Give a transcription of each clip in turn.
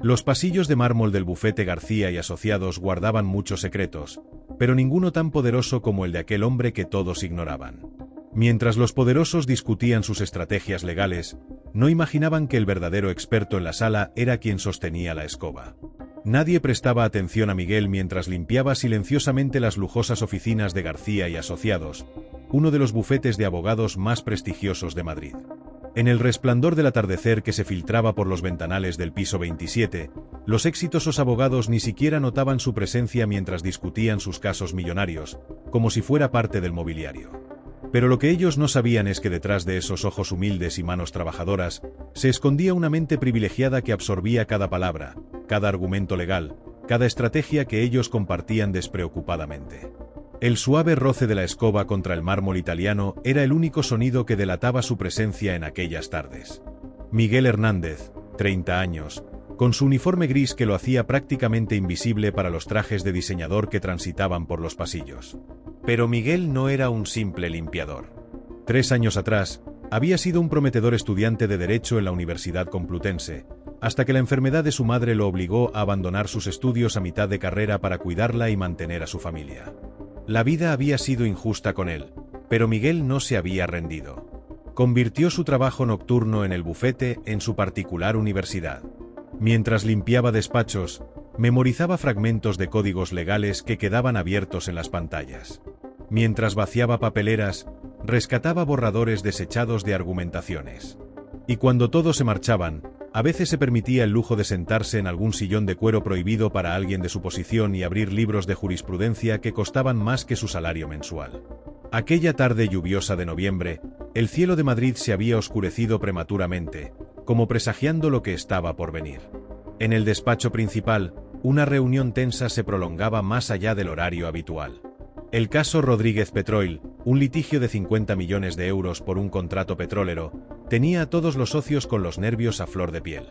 Los pasillos de mármol del bufete García y Asociados guardaban muchos secretos, pero ninguno tan poderoso como el de aquel hombre que todos ignoraban. Mientras los poderosos discutían sus estrategias legales, no imaginaban que el verdadero experto en la sala era quien sostenía la escoba. Nadie prestaba atención a Miguel mientras limpiaba silenciosamente las lujosas oficinas de García y Asociados, uno de los bufetes de abogados más prestigiosos de Madrid. En el resplandor del atardecer que se filtraba por los ventanales del piso 27, los exitosos abogados ni siquiera notaban su presencia mientras discutían sus casos millonarios, como si fuera parte del mobiliario. Pero lo que ellos no sabían es que detrás de esos ojos humildes y manos trabajadoras, se escondía una mente privilegiada que absorbía cada palabra, cada argumento legal, cada estrategia que ellos compartían despreocupadamente. El suave roce de la escoba contra el mármol italiano era el único sonido que delataba su presencia en aquellas tardes. Miguel Hernández, 30 años, con su uniforme gris que lo hacía prácticamente invisible para los trajes de diseñador que transitaban por los pasillos. Pero Miguel no era un simple limpiador. 3 años atrás, había sido un prometedor estudiante de Derecho en la Universidad Complutense, hasta que la enfermedad de su madre lo obligó a abandonar sus estudios a mitad de carrera para cuidarla y mantener a su familia. La vida había sido injusta con él, pero Miguel no se había rendido. Convirtió su trabajo nocturno en el bufete en su particular universidad. Mientras limpiaba despachos, memorizaba fragmentos de códigos legales que quedaban abiertos en las pantallas. Mientras vaciaba papeleras, rescataba borradores desechados de argumentaciones. Y cuando todos se marchaban, a veces se permitía el lujo de sentarse en algún sillón de cuero prohibido para alguien de su posición y abrir libros de jurisprudencia que costaban más que su salario mensual. Aquella tarde lluviosa de noviembre, el cielo de Madrid se había oscurecido prematuramente, como presagiando lo que estaba por venir. En el despacho principal, una reunión tensa se prolongaba más allá del horario habitual. El caso Rodríguez Petroil, un litigio de 50 millones de euros por un contrato petrolero, tenía a todos los socios con los nervios a flor de piel.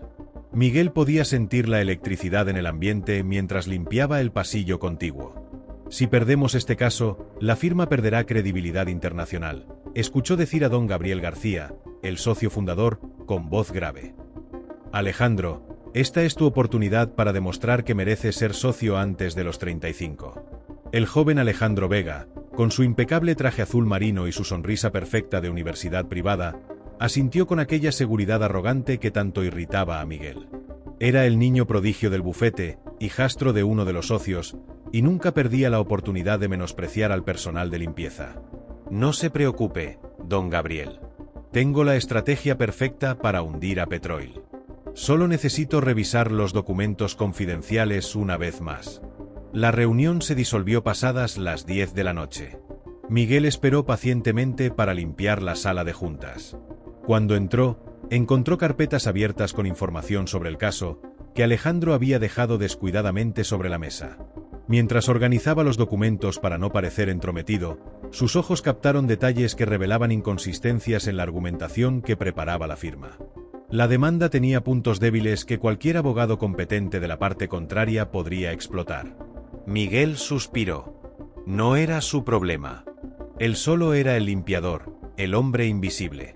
Miguel podía sentir la electricidad en el ambiente mientras limpiaba el pasillo contiguo. «Si perdemos este caso, la firma perderá credibilidad internacional», escuchó decir a don Gabriel García, el socio fundador, con voz grave. «Alejandro, esta es tu oportunidad para demostrar que mereces ser socio antes de los 35. El joven Alejandro Vega, con su impecable traje azul marino y su sonrisa perfecta de universidad privada, asintió con aquella seguridad arrogante que tanto irritaba a Miguel. Era el niño prodigio del bufete, hijastro de uno de los socios, y nunca perdía la oportunidad de menospreciar al personal de limpieza. «No se preocupe, don Gabriel. Tengo la estrategia perfecta para hundir a Petroil. Solo necesito revisar los documentos confidenciales una vez más». La reunión se disolvió pasadas las 10 de la noche. Miguel esperó pacientemente para limpiar la sala de juntas. Cuando entró, encontró carpetas abiertas con información sobre el caso, que Alejandro había dejado descuidadamente sobre la mesa. Mientras organizaba los documentos para no parecer entrometido, sus ojos captaron detalles que revelaban inconsistencias en la argumentación que preparaba la firma. La demanda tenía puntos débiles que cualquier abogado competente de la parte contraria podría explotar. Miguel suspiró. No era su problema. Él solo era el limpiador, el hombre invisible.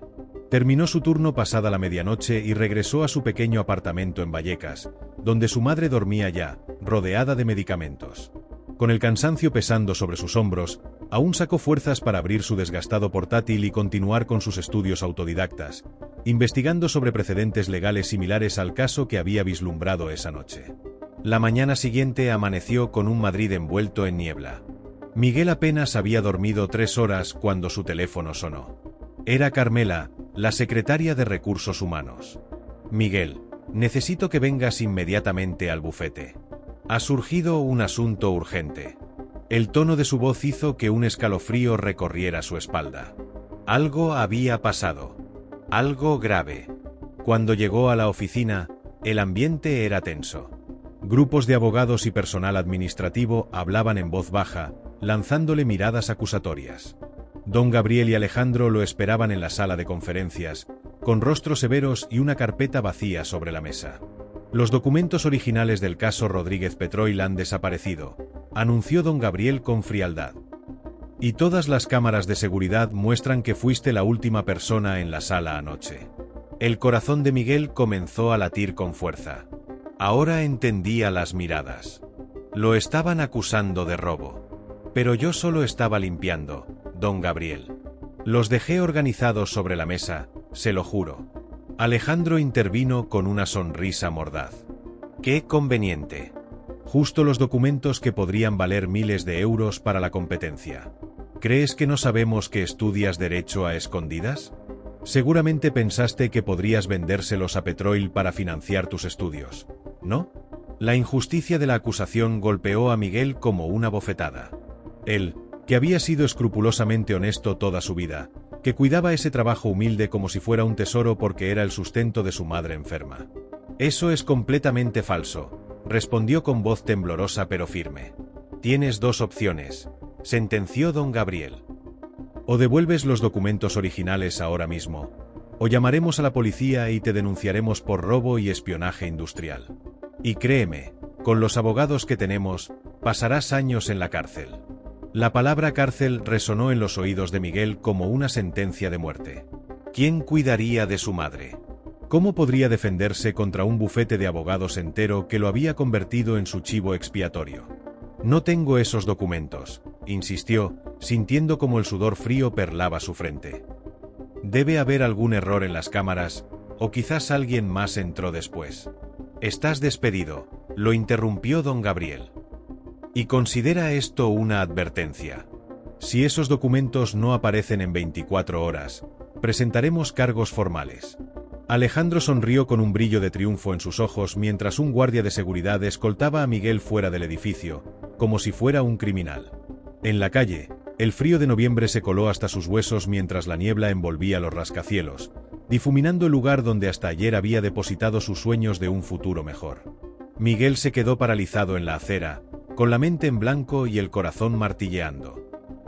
Terminó su turno pasada la medianoche y regresó a su pequeño apartamento en Vallecas, donde su madre dormía ya, rodeada de medicamentos. Con el cansancio pesando sobre sus hombros, aún sacó fuerzas para abrir su desgastado portátil y continuar con sus estudios autodidactas, investigando sobre precedentes legales similares al caso que había vislumbrado esa noche. La mañana siguiente amaneció con un Madrid envuelto en niebla. Miguel apenas había dormido 3 horas cuando su teléfono sonó. Era Carmela, la secretaria de Recursos Humanos. «Miguel, necesito que vengas inmediatamente al bufete. Ha surgido un asunto urgente». El tono de su voz hizo que un escalofrío recorriera su espalda. Algo había pasado. Algo grave. Cuando llegó a la oficina, el ambiente era tenso. Grupos de abogados y personal administrativo hablaban en voz baja, lanzándole miradas acusatorias. Don Gabriel y Alejandro lo esperaban en la sala de conferencias, con rostros severos y una carpeta vacía sobre la mesa. «Los documentos originales del caso Rodríguez Petroil han desaparecido», anunció don Gabriel con frialdad. «Y todas las cámaras de seguridad muestran que fuiste la última persona en la sala anoche». El corazón de Miguel comenzó a latir con fuerza. Ahora entendía las miradas. Lo estaban acusando de robo. Pero yo solo estaba limpiando, don Gabriel. Los dejé organizados sobre la mesa, se lo juro. Alejandro intervino con una sonrisa mordaz. ¡Qué conveniente! Justo los documentos que podrían valer miles de euros para la competencia. ¿Crees que no sabemos que estudias Derecho a escondidas? Seguramente pensaste que podrías vendérselos a Petroil para financiar tus estudios, ¿no? La injusticia de la acusación golpeó a Miguel como una bofetada. Él, que había sido escrupulosamente honesto toda su vida, que cuidaba ese trabajo humilde como si fuera un tesoro porque era el sustento de su madre enferma. Eso es completamente falso, respondió con voz temblorosa pero firme. Tienes dos opciones, sentenció don Gabriel. O devuelves los documentos originales ahora mismo, o llamaremos a la policía y te denunciaremos por robo y espionaje industrial. Y créeme, con los abogados que tenemos, pasarás años en la cárcel. La palabra cárcel resonó en los oídos de Miguel como una sentencia de muerte. ¿Quién cuidaría de su madre? ¿Cómo podría defenderse contra un bufete de abogados entero que lo había convertido en su chivo expiatorio? No tengo esos documentos, insistió, sintiendo como el sudor frío perlaba su frente. Debe haber algún error en las cámaras, o quizás alguien más entró después. Estás despedido, lo interrumpió don Gabriel. Y considera esto una advertencia. Si esos documentos no aparecen en 24 horas, presentaremos cargos formales. Alejandro sonrió con un brillo de triunfo en sus ojos mientras un guardia de seguridad escoltaba a Miguel fuera del edificio, como si fuera un criminal. En la calle, el frío de noviembre se coló hasta sus huesos mientras la niebla envolvía los rascacielos, difuminando el lugar donde hasta ayer había depositado sus sueños de un futuro mejor. Miguel se quedó paralizado en la acera, con la mente en blanco y el corazón martilleando.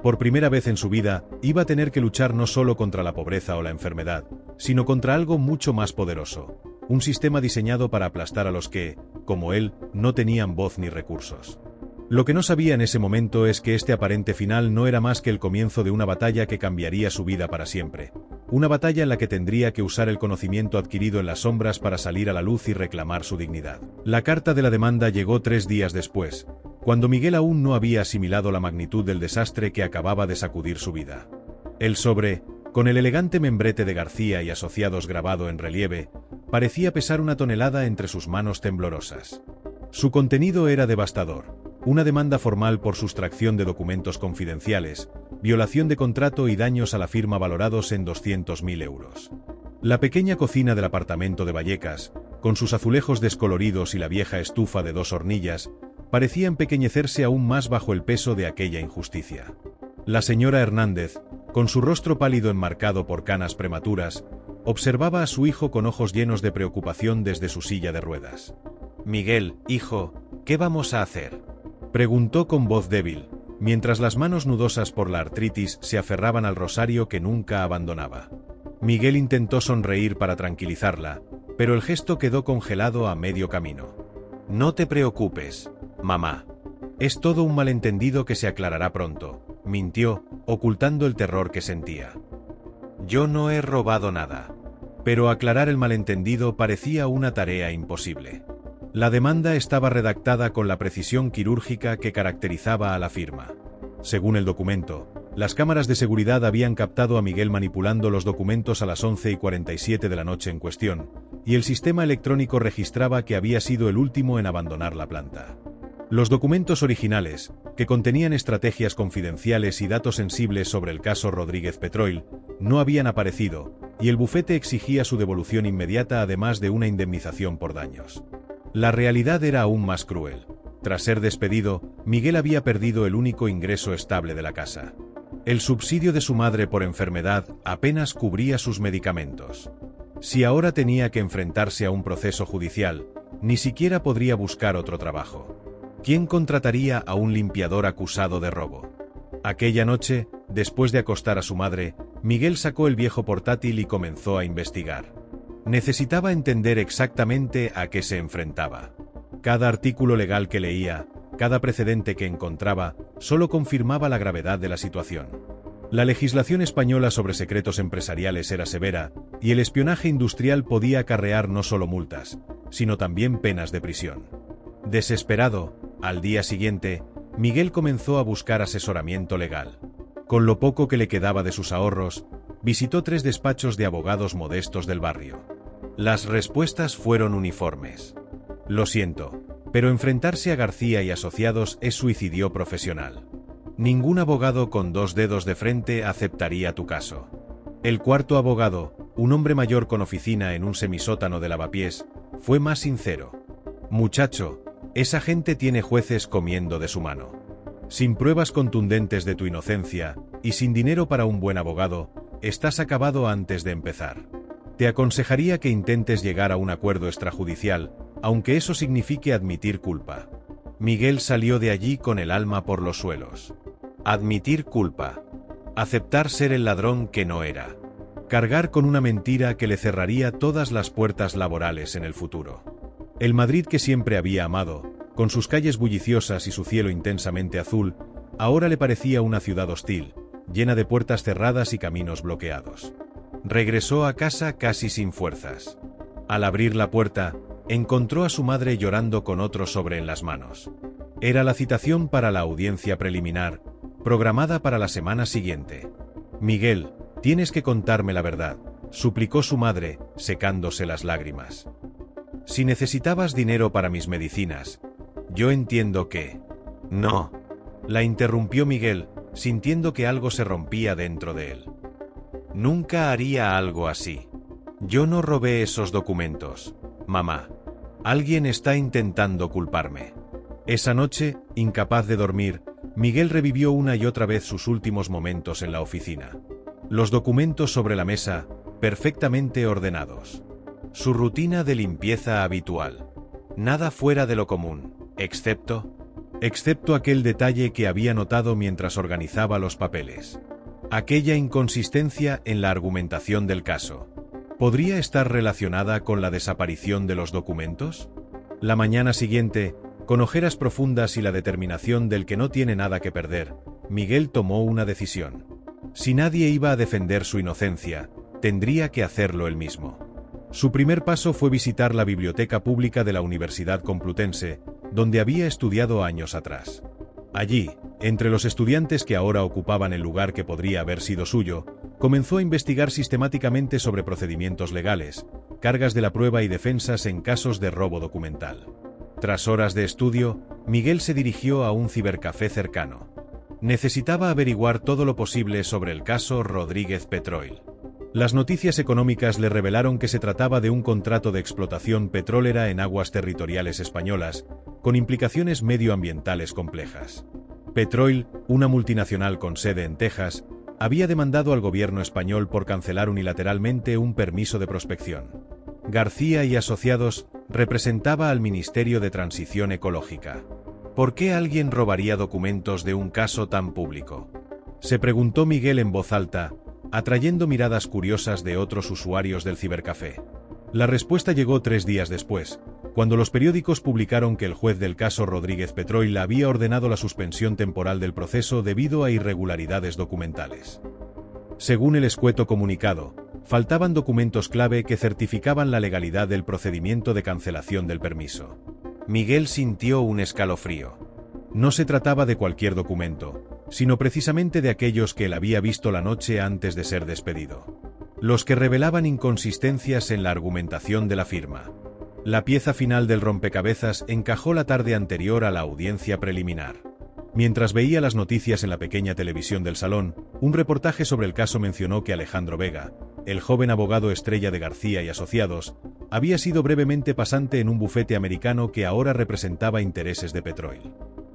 Por primera vez en su vida, iba a tener que luchar no solo contra la pobreza o la enfermedad, sino contra algo mucho más poderoso, un sistema diseñado para aplastar a los que, como él, no tenían voz ni recursos. Lo que no sabía en ese momento es que este aparente final no era más que el comienzo de una batalla que cambiaría su vida para siempre. Una batalla en la que tendría que usar el conocimiento adquirido en las sombras para salir a la luz y reclamar su dignidad. La carta de la demanda llegó 3 días después, cuando Miguel aún no había asimilado la magnitud del desastre que acababa de sacudir su vida. El sobre, con el elegante membrete de García y Asociados grabado en relieve, parecía pesar 1 tonelada entre sus manos temblorosas. Su contenido era devastador. Una demanda formal por sustracción de documentos confidenciales, violación de contrato y daños a la firma valorados en 200.000 euros. La pequeña cocina del apartamento de Vallecas, con sus azulejos descoloridos y la vieja estufa de 2 hornillas, parecía empequeñecerse aún más bajo el peso de aquella injusticia. La señora Hernández, con su rostro pálido enmarcado por canas prematuras, observaba a su hijo con ojos llenos de preocupación desde su silla de ruedas. «Miguel, hijo, ¿qué vamos a hacer?», preguntó con voz débil, mientras las manos nudosas por la artritis se aferraban al rosario que nunca abandonaba. Miguel intentó sonreír para tranquilizarla, pero el gesto quedó congelado a medio camino. «No te preocupes, mamá. Es todo un malentendido que se aclarará pronto», mintió, ocultando el terror que sentía. «Yo no he robado nada». Pero aclarar el malentendido parecía una tarea imposible. La demanda estaba redactada con la precisión quirúrgica que caracterizaba a la firma. Según el documento, las cámaras de seguridad habían captado a Miguel manipulando los documentos a las 11:47 de la noche en cuestión, y el sistema electrónico registraba que había sido el último en abandonar la planta. Los documentos originales, que contenían estrategias confidenciales y datos sensibles sobre el caso Rodríguez Petroil, no habían aparecido, y el bufete exigía su devolución inmediata además de una indemnización por daños. La realidad era aún más cruel. Tras ser despedido, Miguel había perdido el único ingreso estable de la casa. El subsidio de su madre por enfermedad apenas cubría sus medicamentos. Si ahora tenía que enfrentarse a un proceso judicial, ni siquiera podría buscar otro trabajo. ¿Quién contrataría a un limpiador acusado de robo? Aquella noche, después de acostar a su madre, Miguel sacó el viejo portátil y comenzó a investigar. Necesitaba entender exactamente a qué se enfrentaba. Cada artículo legal que leía, cada precedente que encontraba, solo confirmaba la gravedad de la situación. La legislación española sobre secretos empresariales era severa, y el espionaje industrial podía acarrear no solo multas, sino también penas de prisión. Desesperado, al día siguiente, Miguel comenzó a buscar asesoramiento legal. Con lo poco que le quedaba de sus ahorros, visitó 3 despachos de abogados modestos del barrio. Las respuestas fueron uniformes. Lo siento, pero enfrentarse a García y Asociados es suicidio profesional. Ningún abogado con 2 dedos de frente aceptaría tu caso. El cuarto abogado, un hombre mayor con oficina en un semisótano de Lavapiés, fue más sincero. Muchacho, esa gente tiene jueces comiendo de su mano. Sin pruebas contundentes de tu inocencia, y sin dinero para un buen abogado, estás acabado antes de empezar. Te aconsejaría que intentes llegar a un acuerdo extrajudicial, aunque eso signifique admitir culpa. Miguel salió de allí con el alma por los suelos. Admitir culpa. Aceptar ser el ladrón que no era. Cargar con una mentira que le cerraría todas las puertas laborales en el futuro. El Madrid que siempre había amado, con sus calles bulliciosas y su cielo intensamente azul, ahora le parecía una ciudad hostil, llena de puertas cerradas y caminos bloqueados. Regresó a casa casi sin fuerzas. Al abrir la puerta, encontró a su madre llorando con otro sobre en las manos. Era la citación para la audiencia preliminar, programada para la semana siguiente. Miguel, tienes que contarme la verdad, suplicó su madre, secándose las lágrimas. Si necesitabas dinero para mis medicinas, yo entiendo que... No, la interrumpió Miguel, sintiendo que algo se rompía dentro de él. Nunca haría algo así. Yo no robé esos documentos, mamá. Alguien está intentando culparme. Esa noche, incapaz de dormir, Miguel revivió una y otra vez sus últimos momentos en la oficina. Los documentos sobre la mesa, perfectamente ordenados. Su rutina de limpieza habitual. Nada fuera de lo común, excepto aquel detalle que había notado mientras organizaba los papeles. Aquella inconsistencia en la argumentación del caso. ¿Podría estar relacionada con la desaparición de los documentos? La mañana siguiente, con ojeras profundas y la determinación del que no tiene nada que perder, Miguel tomó una decisión. Si nadie iba a defender su inocencia, tendría que hacerlo él mismo. Su primer paso fue visitar la biblioteca pública de la Universidad Complutense, donde había estudiado años atrás. Allí, entre los estudiantes que ahora ocupaban el lugar que podría haber sido suyo, comenzó a investigar sistemáticamente sobre procedimientos legales, cargas de la prueba y defensas en casos de robo documental. Tras horas de estudio, Miguel se dirigió a un cibercafé cercano. Necesitaba averiguar todo lo posible sobre el caso Rodríguez Petroil. Las noticias económicas le revelaron que se trataba de un contrato de explotación petrolera en aguas territoriales españolas, con implicaciones medioambientales complejas. Petroil, una multinacional con sede en Texas, había demandado al gobierno español por cancelar unilateralmente un permiso de prospección. García y Asociados representaba al Ministerio de Transición Ecológica. ¿Por qué alguien robaría documentos de un caso tan público? Se preguntó Miguel en voz alta, atrayendo miradas curiosas de otros usuarios del cibercafé. La respuesta llegó 3 días después, cuando los periódicos publicaron que el juez del caso Rodríguez Petroil había ordenado la suspensión temporal del proceso debido a irregularidades documentales. Según el escueto comunicado, faltaban documentos clave que certificaban la legalidad del procedimiento de cancelación del permiso. Miguel sintió un escalofrío. No se trataba de cualquier documento, sino precisamente de aquellos que él había visto la noche antes de ser despedido. Los que revelaban inconsistencias en la argumentación de la firma. La pieza final del rompecabezas encajó la tarde anterior a la audiencia preliminar. Mientras veía las noticias en la pequeña televisión del salón, un reportaje sobre el caso mencionó que Alejandro Vega, el joven abogado estrella de García y Asociados, había sido brevemente pasante en un bufete americano que ahora representaba intereses de Petroil.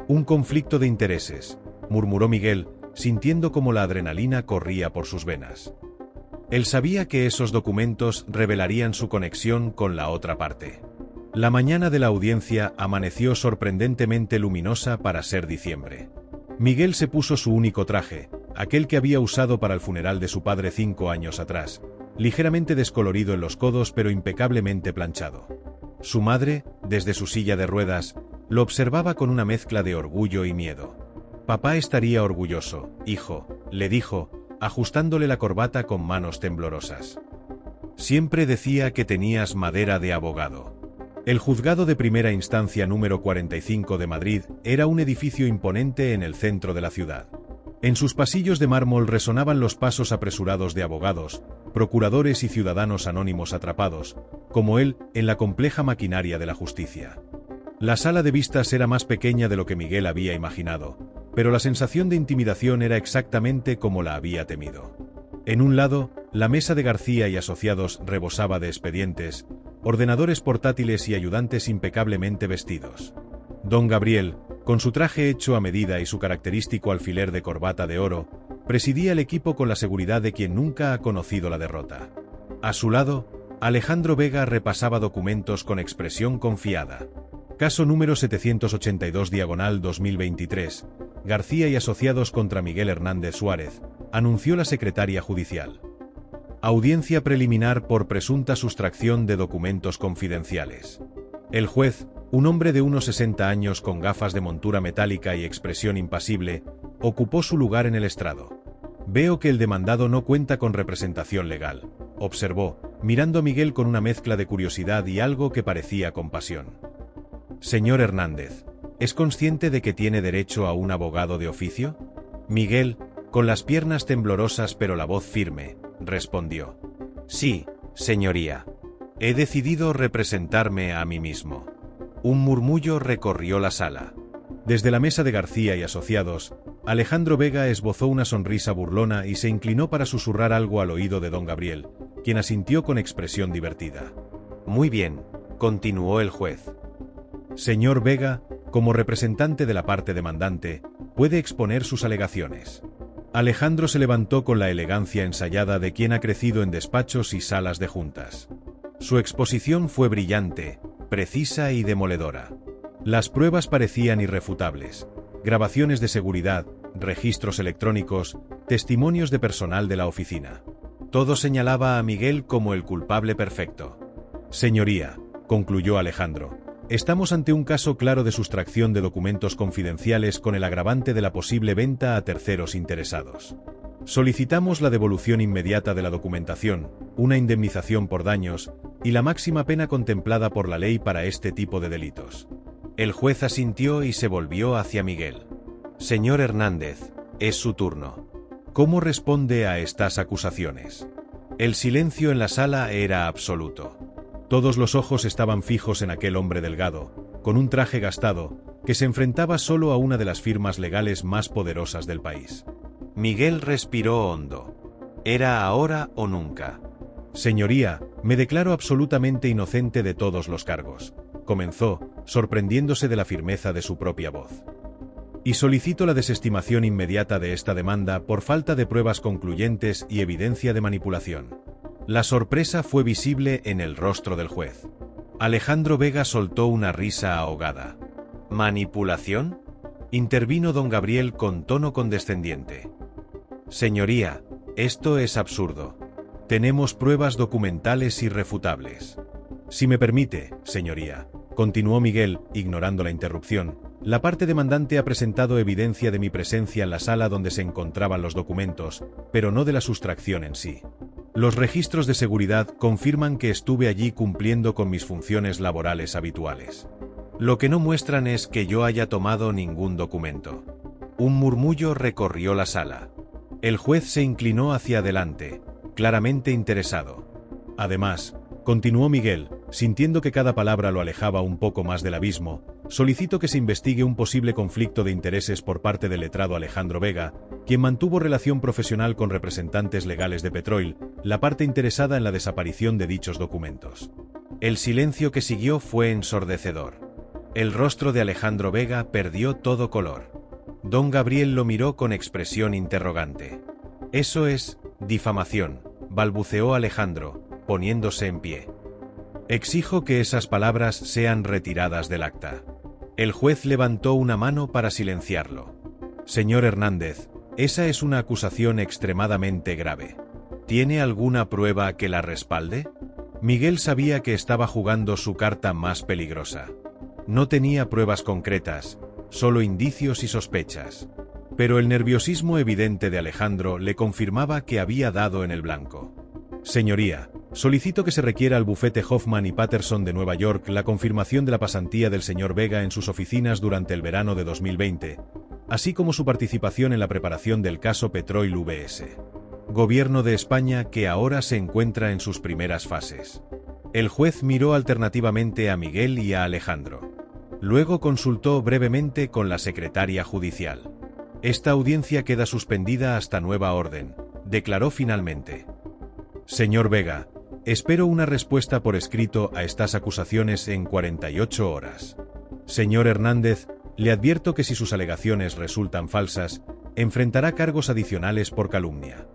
Un conflicto de intereses, murmuró Miguel, sintiendo como la adrenalina corría por sus venas. Él sabía que esos documentos revelarían su conexión con la otra parte. La mañana de la audiencia amaneció sorprendentemente luminosa para ser diciembre. Miguel se puso su único traje, aquel que había usado para el funeral de su padre 5 años atrás, ligeramente descolorido en los codos pero impecablemente planchado. Su madre, desde su silla de ruedas, lo observaba con una mezcla de orgullo y miedo. Papá estaría orgulloso, hijo, le dijo, ajustándole la corbata con manos temblorosas. Siempre decía que tenías madera de abogado. El juzgado de primera instancia número 45 de Madrid era un edificio imponente en el centro de la ciudad. En sus pasillos de mármol resonaban los pasos apresurados de abogados, procuradores y ciudadanos anónimos atrapados, como él, en la compleja maquinaria de la justicia. La sala de vistas era más pequeña de lo que Miguel había imaginado, pero la sensación de intimidación era exactamente como la había temido. En un lado, la mesa de García y Asociados rebosaba de expedientes, ordenadores portátiles y ayudantes impecablemente vestidos. Don Gabriel, con su traje hecho a medida y su característico alfiler de corbata de oro, presidía el equipo con la seguridad de quien nunca ha conocido la derrota. A su lado, Alejandro Vega repasaba documentos con expresión confiada. Caso número 782/2023, García y Asociados contra Miguel Hernández Suárez, anunció la secretaria judicial. Audiencia preliminar por presunta sustracción de documentos confidenciales. El juez, un hombre de unos 60 años con gafas de montura metálica y expresión impasible, ocupó su lugar en el estrado. Veo que el demandado no cuenta con representación legal, observó, mirando a Miguel con una mezcla de curiosidad y algo que parecía compasión. Señor Hernández, ¿es consciente de que tiene derecho a un abogado de oficio? Miguel, con las piernas temblorosas pero la voz firme, respondió. Sí, señoría. He decidido representarme a mí mismo. Un murmullo recorrió la sala. Desde la mesa de García y Asociados, Alejandro Vega esbozó una sonrisa burlona y se inclinó para susurrar algo al oído de don Gabriel, quien asintió con expresión divertida. Muy bien, continuó el juez. Señor Vega, como representante de la parte demandante, puede exponer sus alegaciones. Alejandro se levantó con la elegancia ensayada de quien ha crecido en despachos y salas de juntas. Su exposición fue brillante, precisa y demoledora. Las pruebas parecían irrefutables. Grabaciones de seguridad, registros electrónicos, testimonios de personal de la oficina. Todo señalaba a Miguel como el culpable perfecto. Señoría, concluyó Alejandro, estamos ante un caso claro de sustracción de documentos confidenciales con el agravante de la posible venta a terceros interesados. Solicitamos la devolución inmediata de la documentación, una indemnización por daños, y la máxima pena contemplada por la ley para este tipo de delitos. El juez asintió y se volvió hacia Miguel. Señor Hernández, es su turno. ¿Cómo responde a estas acusaciones? El silencio en la sala era absoluto. Todos los ojos estaban fijos en aquel hombre delgado, con un traje gastado, que se enfrentaba solo a una de las firmas legales más poderosas del país. Miguel respiró hondo. ¿Era ahora o nunca? Señoría, me declaro absolutamente inocente de todos los cargos, comenzó, sorprendiéndose de la firmeza de su propia voz. Y solicito la desestimación inmediata de esta demanda por falta de pruebas concluyentes y evidencia de manipulación. La sorpresa fue visible en el rostro del juez. Alejandro Vega soltó una risa ahogada. ¿Manipulación? Intervino don Gabriel con tono condescendiente. Señoría, esto es absurdo. Tenemos pruebas documentales irrefutables. Si me permite, señoría, continuó Miguel, ignorando la interrupción, la parte demandante ha presentado evidencia de mi presencia en la sala donde se encontraban los documentos, pero no de la sustracción en sí. Los registros de seguridad confirman que estuve allí cumpliendo con mis funciones laborales habituales. Lo que no muestran es que yo haya tomado ningún documento. Un murmullo recorrió la sala. El juez se inclinó hacia adelante, claramente interesado. Además, continuó Miguel, sintiendo que cada palabra lo alejaba un poco más del abismo, solicito que se investigue un posible conflicto de intereses por parte del letrado Alejandro Vega, quien mantuvo relación profesional con representantes legales de Petroil, la parte interesada en la desaparición de dichos documentos. El silencio que siguió fue ensordecedor. El rostro de Alejandro Vega perdió todo color. Don Gabriel lo miró con expresión interrogante. Eso es difamación, balbuceó Alejandro, poniéndose en pie. Exijo que esas palabras sean retiradas del acta. El juez levantó una mano para silenciarlo. Señor Hernández, esa es una acusación extremadamente grave. ¿Tiene alguna prueba que la respalde? Miguel sabía que estaba jugando su carta más peligrosa. No tenía pruebas concretas, solo indicios y sospechas. Pero el nerviosismo evidente de Alejandro le confirmaba que había dado en el blanco. Señoría, Solicito que se requiera al bufete Hoffman y Patterson de Nueva York la confirmación de la pasantía del señor Vega en sus oficinas durante el verano de 2020, así como su participación en la preparación del caso Petroil VS. Gobierno de España que ahora se encuentra en sus primeras fases. El juez miró alternativamente a Miguel y a Alejandro. Luego consultó brevemente con la secretaria judicial. Esta audiencia queda suspendida hasta nueva orden, declaró finalmente. Señor Vega, espero una respuesta por escrito a estas acusaciones en 48 horas. Señor Hernández, le advierto que si sus alegaciones resultan falsas, enfrentará cargos adicionales por calumnia.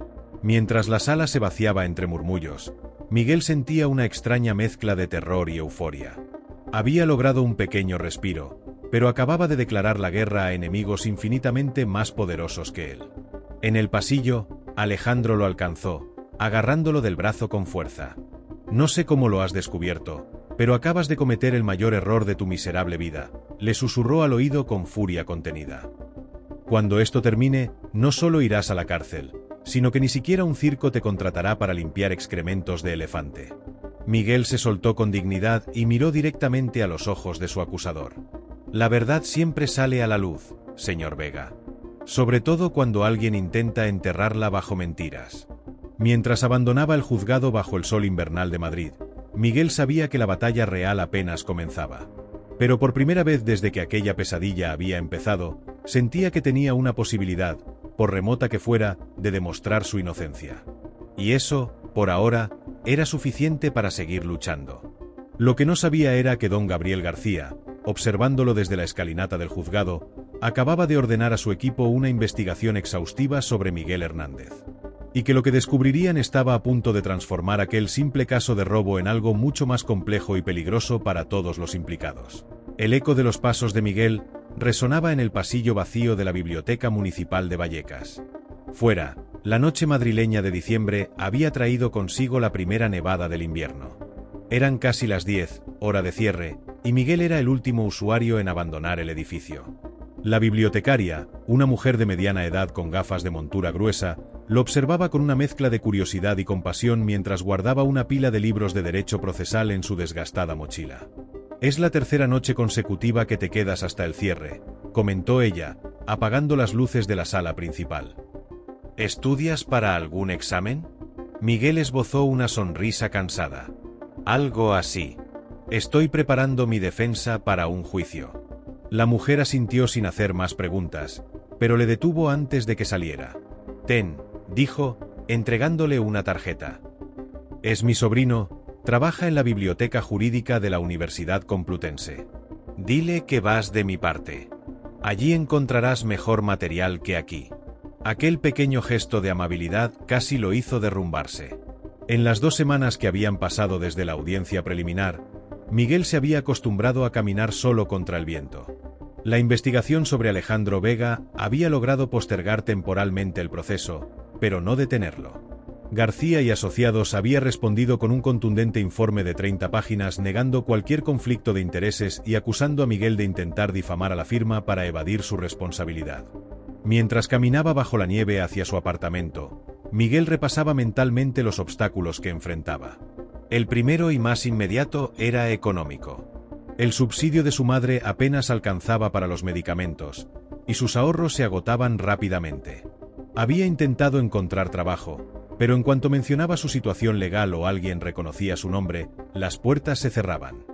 Mientras la sala se vaciaba entre murmullos, Miguel sentía una extraña mezcla de terror y euforia. Había logrado un pequeño respiro, pero acababa de declarar la guerra a enemigos infinitamente más poderosos que él. En el pasillo, Alejandro lo alcanzó, agarrándolo del brazo con fuerza. No sé cómo lo has descubierto, pero acabas de cometer el mayor error de tu miserable vida, le susurró al oído con furia contenida. Cuando esto termine, no solo irás a la cárcel, sino que ni siquiera un circo te contratará para limpiar excrementos de elefante. Miguel se soltó con dignidad y miró directamente a los ojos de su acusador. La verdad siempre sale a la luz, señor Vega. Sobre todo cuando alguien intenta enterrarla bajo mentiras. Mientras abandonaba el juzgado bajo el sol invernal de Madrid, Miguel sabía que la batalla real apenas comenzaba. Pero por primera vez desde que aquella pesadilla había empezado, sentía que tenía una posibilidad, por remota que fuera, de demostrar su inocencia. Y eso, por ahora, era suficiente para seguir luchando. Lo que no sabía era que don Gabriel García, observándolo desde la escalinata del juzgado, acababa de ordenar a su equipo una investigación exhaustiva sobre Miguel Hernández. Y que lo que descubrirían estaba a punto de transformar aquel simple caso de robo en algo mucho más complejo y peligroso para todos los implicados. El eco de los pasos de Miguel resonaba en el pasillo vacío de la Biblioteca Municipal de Vallecas. Fuera, la noche madrileña de diciembre había traído consigo la primera nevada del invierno. Eran casi las 10, hora de cierre, y Miguel era el último usuario en abandonar el edificio. La bibliotecaria, una mujer de mediana edad con gafas de montura gruesa, lo observaba con una mezcla de curiosidad y compasión mientras guardaba una pila de libros de derecho procesal en su desgastada mochila. «Es la tercera noche consecutiva que te quedas hasta el cierre», comentó ella, apagando las luces de la sala principal. «¿Estudias para algún examen?» Miguel esbozó una sonrisa cansada. «Algo así. Estoy preparando mi defensa para un juicio». La mujer asintió sin hacer más preguntas, pero le detuvo antes de que saliera. «Ten», dijo, entregándole una tarjeta. «Es mi sobrino, trabaja en la biblioteca jurídica de la Universidad Complutense. Dile que vas de mi parte. Allí encontrarás mejor material que aquí». Aquel pequeño gesto de amabilidad casi lo hizo derrumbarse. En las 2 semanas que habían pasado desde la audiencia preliminar, Miguel se había acostumbrado a caminar solo contra el viento. La investigación sobre Alejandro Vega había logrado postergar temporalmente el proceso, pero no detenerlo. García y Asociados había respondido con un contundente informe de 30 páginas negando cualquier conflicto de intereses y acusando a Miguel de intentar difamar a la firma para evadir su responsabilidad. Mientras caminaba bajo la nieve hacia su apartamento, Miguel repasaba mentalmente los obstáculos que enfrentaba. El primero y más inmediato era económico. El subsidio de su madre apenas alcanzaba para los medicamentos, y sus ahorros se agotaban rápidamente. Había intentado encontrar trabajo, pero en cuanto mencionaba su situación legal o alguien reconocía su nombre, las puertas se cerraban.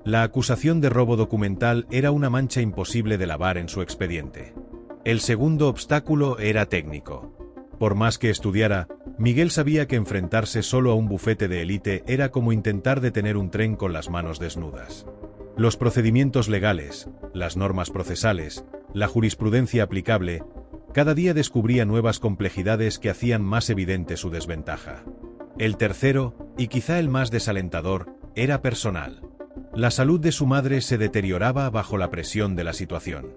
La acusación de robo documental era una mancha imposible de lavar en su expediente. El segundo obstáculo era técnico. Por más que estudiara, Miguel sabía que enfrentarse solo a un bufete de élite era como intentar detener un tren con las manos desnudas. Los procedimientos legales, las normas procesales, la jurisprudencia aplicable, cada día descubría nuevas complejidades que hacían más evidente su desventaja. El tercero, y quizá el más desalentador, era personal. La salud de su madre se deterioraba bajo la presión de la situación.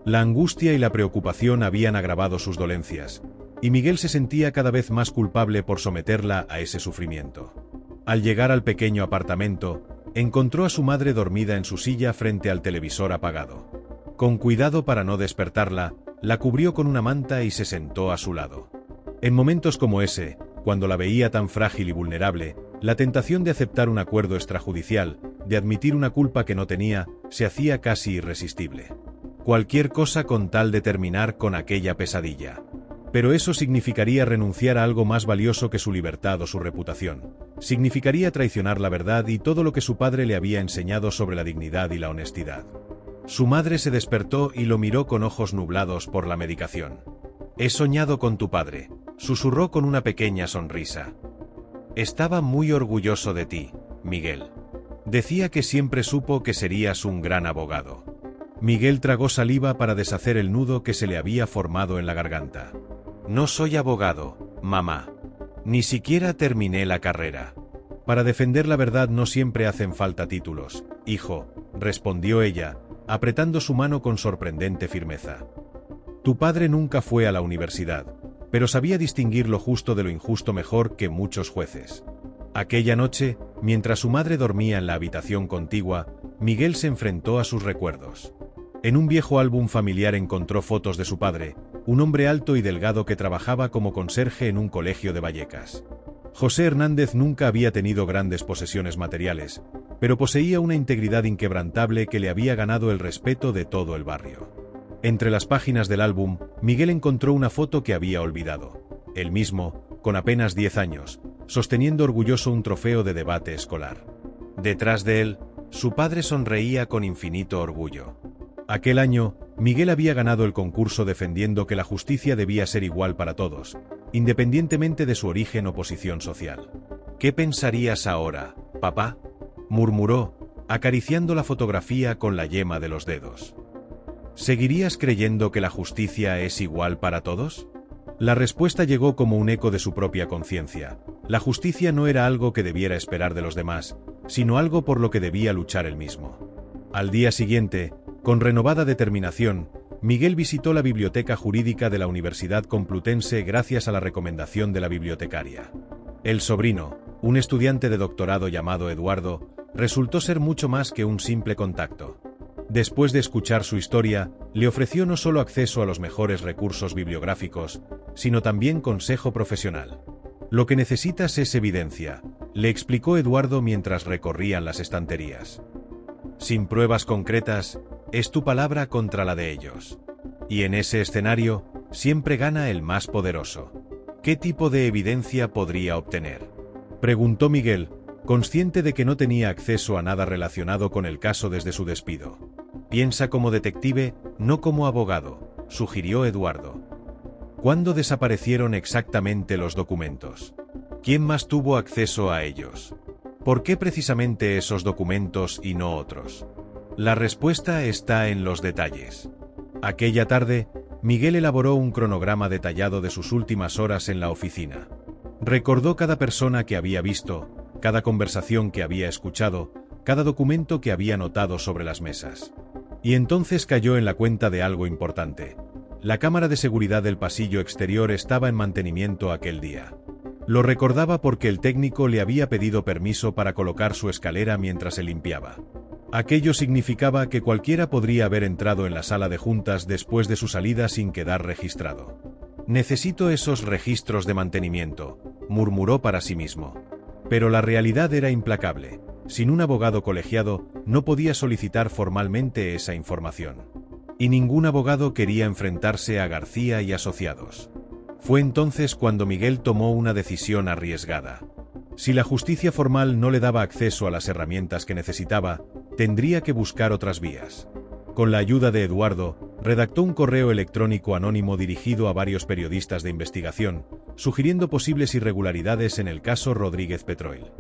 La angustia y la preocupación habían agravado sus dolencias, y Miguel se sentía cada vez más culpable por someterla a ese sufrimiento. Al llegar al pequeño apartamento, encontró a su madre dormida en su silla frente al televisor apagado. Con cuidado para no despertarla, la cubrió con una manta y se sentó a su lado. En momentos como ese, cuando la veía tan frágil y vulnerable, La tentación de aceptar un acuerdo extrajudicial, de admitir una culpa que no tenía, se hacía casi irresistible. Cualquier cosa con tal de terminar con aquella pesadilla. Pero eso significaría renunciar a algo más valioso que su libertad o su reputación. Significaría traicionar la verdad y todo lo que su padre le había enseñado sobre la dignidad y la honestidad. Su madre se despertó y lo miró con ojos nublados por la medicación. «He soñado con tu padre», susurró con una pequeña sonrisa. «Estaba muy orgulloso de ti, Miguel. Decía que siempre supo que serías un gran abogado». Miguel tragó saliva para deshacer el nudo que se le había formado en la garganta. «No soy abogado, mamá. Ni siquiera terminé la carrera». «Para defender la verdad no siempre hacen falta títulos, hijo», respondió ella, apretando su mano con sorprendente firmeza. «Tu padre nunca fue a la universidad, pero sabía distinguir lo justo de lo injusto mejor que muchos jueces». Aquella noche, mientras su madre dormía en la habitación contigua, Miguel se enfrentó a sus recuerdos. En un viejo álbum familiar encontró fotos de su padre, un hombre alto y delgado que trabajaba como conserje en un colegio de Vallecas. José Hernández nunca había tenido grandes posesiones materiales, pero poseía una integridad inquebrantable que le había ganado el respeto de todo el barrio. Entre las páginas del álbum, Miguel encontró una foto que había olvidado. Él mismo, con apenas 10 años, sosteniendo orgulloso un trofeo de debate escolar. Detrás de él, su padre sonreía con infinito orgullo. Aquel año, Miguel había ganado el concurso defendiendo que la justicia debía ser igual para todos, independientemente de su origen o posición social. «¿Qué pensarías ahora, papá?», murmuró, acariciando la fotografía con la yema de los dedos. «¿Seguirías creyendo que la justicia es igual para todos?». La respuesta llegó como un eco de su propia conciencia. La justicia no era algo que debiera esperar de los demás, sino algo por lo que debía luchar él mismo. Al día siguiente, con renovada determinación, Miguel visitó la biblioteca jurídica de la Universidad Complutense gracias a la recomendación de la bibliotecaria. El sobrino, un estudiante de doctorado llamado Eduardo, resultó ser mucho más que un simple contacto. Después de escuchar su historia, le ofreció no solo acceso a los mejores recursos bibliográficos, sino también consejo profesional. «Lo que necesitas es evidencia», le explicó Eduardo mientras recorrían las estanterías. «Sin pruebas concretas, es tu palabra contra la de ellos. Y en ese escenario, siempre gana el más poderoso». «¿Qué tipo de evidencia podría obtener?», preguntó Miguel, consciente de que no tenía acceso a nada relacionado con el caso desde su despido. «Piensa como detective, no como abogado», sugirió Eduardo. «¿Cuándo desaparecieron exactamente los documentos? ¿Quién más tuvo acceso a ellos? ¿Por qué precisamente esos documentos y no otros?». La respuesta está en los detalles. Aquella tarde, Miguel elaboró un cronograma detallado de sus últimas horas en la oficina. Recordó cada persona que había visto, cada conversación que había escuchado, cada documento que había notado sobre las mesas. Y entonces cayó en la cuenta de algo importante. La cámara de seguridad del pasillo exterior estaba en mantenimiento aquel día. Lo recordaba porque el técnico le había pedido permiso para colocar su escalera mientras se limpiaba. Aquello significaba que cualquiera podría haber entrado en la sala de juntas después de su salida sin quedar registrado. «Necesito esos registros de mantenimiento», murmuró para sí mismo. Pero la realidad era implacable. Sin un abogado colegiado, no podía solicitar formalmente esa información. Y ningún abogado quería enfrentarse a García y Asociados. Fue entonces cuando Miguel tomó una decisión arriesgada. Si la justicia formal no le daba acceso a las herramientas que necesitaba, tendría que buscar otras vías. Con la ayuda de Eduardo, redactó un correo electrónico anónimo dirigido a varios periodistas de investigación, sugiriendo posibles irregularidades en el caso Rodríguez Petroil.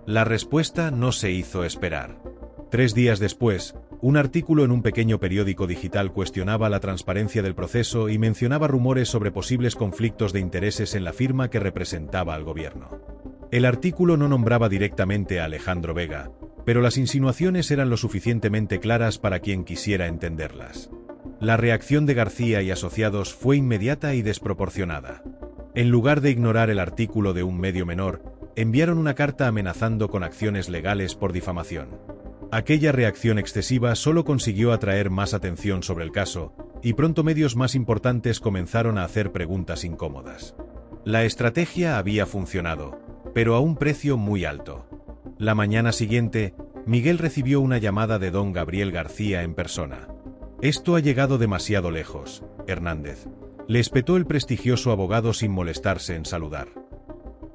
La respuesta no se hizo esperar. 3 días después, un artículo en un pequeño periódico digital cuestionaba la transparencia del proceso y mencionaba rumores sobre posibles conflictos de intereses en la firma que representaba al gobierno. El artículo no nombraba directamente a Alejandro Vega, pero las insinuaciones eran lo suficientemente claras para quien quisiera entenderlas. La reacción de García y Asociados fue inmediata y desproporcionada. En lugar de ignorar el artículo de un medio menor, enviaron una carta amenazando con acciones legales por difamación. Aquella reacción excesiva solo consiguió atraer más atención sobre el caso, y pronto medios más importantes comenzaron a hacer preguntas incómodas. La estrategia había funcionado. pero a un precio muy alto. La mañana siguiente, Miguel recibió una llamada de don Gabriel García en persona. «Esto ha llegado demasiado lejos, Hernández», le espetó el prestigioso abogado sin molestarse en saludar.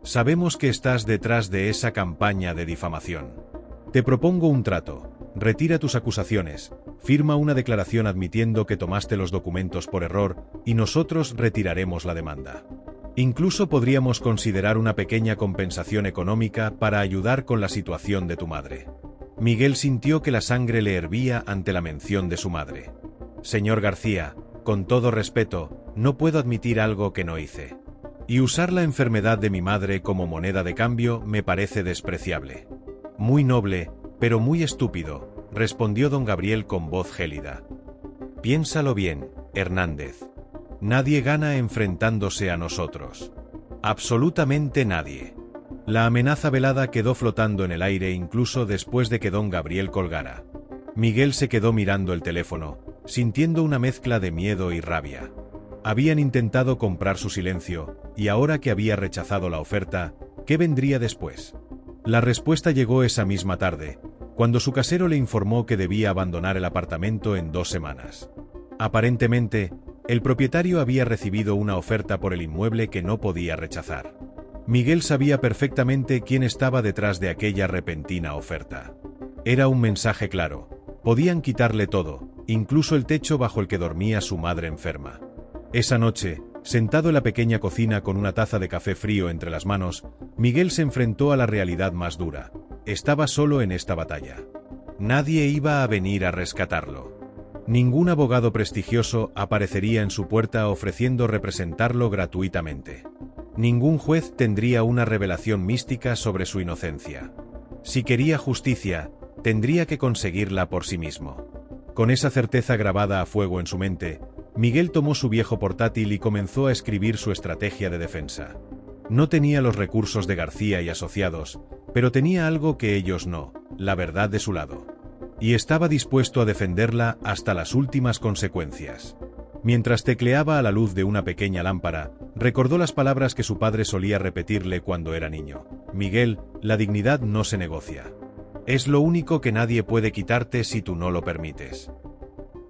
«Sabemos que estás detrás de esa campaña de difamación. Te propongo un trato. Retira tus acusaciones, firma una declaración admitiendo que tomaste los documentos por error y nosotros retiraremos la demanda. Incluso podríamos considerar una pequeña compensación económica para ayudar con la situación de tu madre». Miguel sintió que la sangre le hervía ante la mención de su madre. «Señor García, con todo respeto, no puedo admitir algo que no hice. Y usar la enfermedad de mi madre como moneda de cambio me parece despreciable». «Muy noble, pero muy estúpido», respondió don Gabriel con voz gélida. «Piénsalo bien, Hernández. Nadie gana enfrentándose a nosotros. Absolutamente nadie». La amenaza velada quedó flotando en el aire incluso después de que don Gabriel colgara. Miguel se quedó mirando el teléfono, sintiendo una mezcla de miedo y rabia. Habían intentado comprar su silencio, y ahora que había rechazado la oferta, ¿qué vendría después? La respuesta llegó esa misma tarde, cuando su casero le informó que debía abandonar el apartamento en 2 semanas. Aparentemente, el propietario había recibido una oferta por el inmueble que no podía rechazar. Miguel sabía perfectamente quién estaba detrás de aquella repentina oferta. Era un mensaje claro: podían quitarle todo, incluso el techo bajo el que dormía su madre enferma. Esa noche, sentado en la pequeña cocina con una taza de café frío entre las manos, Miguel se enfrentó a la realidad más dura. Estaba solo en esta batalla. Nadie iba a venir a rescatarlo. Ningún abogado prestigioso aparecería en su puerta ofreciendo representarlo gratuitamente. Ningún juez tendría una revelación mística sobre su inocencia. Si quería justicia, tendría que conseguirla por sí mismo. Con esa certeza grabada a fuego en su mente, Miguel tomó su viejo portátil y comenzó a escribir su estrategia de defensa. No tenía los recursos de García y Asociados, pero tenía algo que ellos no: la verdad de su lado. Y estaba dispuesto a defenderla hasta las últimas consecuencias. Mientras tecleaba a la luz de una pequeña lámpara, recordó las palabras que su padre solía repetirle cuando era niño: «Miguel, la dignidad no se negocia. Es lo único que nadie puede quitarte si tú no lo permites».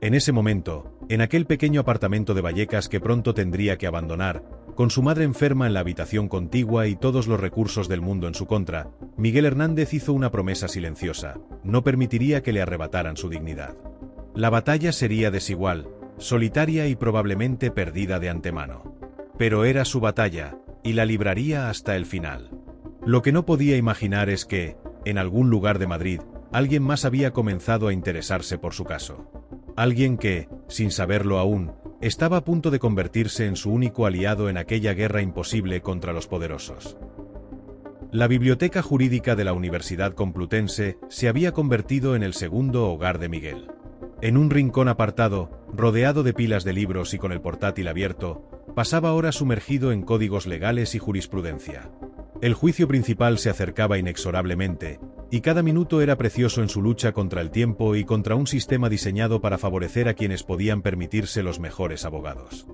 En ese momento, en aquel pequeño apartamento de Vallecas que pronto tendría que abandonar, con su madre enferma en la habitación contigua y todos los recursos del mundo en su contra, Miguel Hernández hizo una promesa silenciosa: no permitiría que le arrebataran su dignidad. La batalla sería desigual, solitaria y probablemente perdida de antemano. Pero era su batalla, y la libraría hasta el final. Lo que no podía imaginar es que, en algún lugar de Madrid, alguien más había comenzado a interesarse por su caso. Alguien que, sin saberlo aún, estaba a punto de convertirse en su único aliado en aquella guerra imposible contra los poderosos. La biblioteca jurídica de la Universidad Complutense se había convertido en el segundo hogar de Miguel. En un rincón apartado, rodeado de pilas de libros y con el portátil abierto, pasaba horas sumergido en códigos legales y jurisprudencia. El juicio principal se acercaba inexorablemente, y cada minuto era precioso en su lucha contra el tiempo y contra un sistema diseñado para favorecer a quienes podían permitirse los mejores abogados.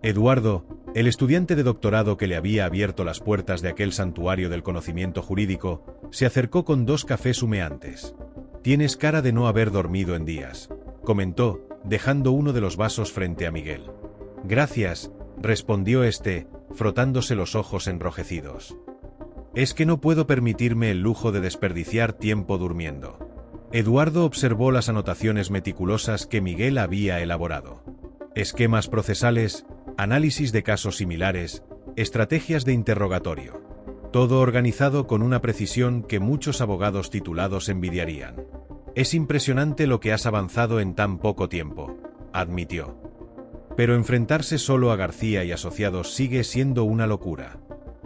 Eduardo, el estudiante de doctorado que le había abierto las puertas de aquel santuario del conocimiento jurídico, se acercó con 2 cafés humeantes. «Tienes cara de no haber dormido en días», comentó, dejando uno de los vasos frente a Miguel. «Gracias», respondió este, frotándose los ojos enrojecidos. «Es que no puedo permitirme el lujo de desperdiciar tiempo durmiendo». Eduardo observó las anotaciones meticulosas que Miguel había elaborado. Esquemas procesales, análisis de casos similares, estrategias de interrogatorio. Todo organizado con una precisión que muchos abogados titulados envidiarían. «Es impresionante lo que has avanzado en tan poco tiempo», admitió. Pero enfrentarse solo a García y Asociados sigue siendo una locura.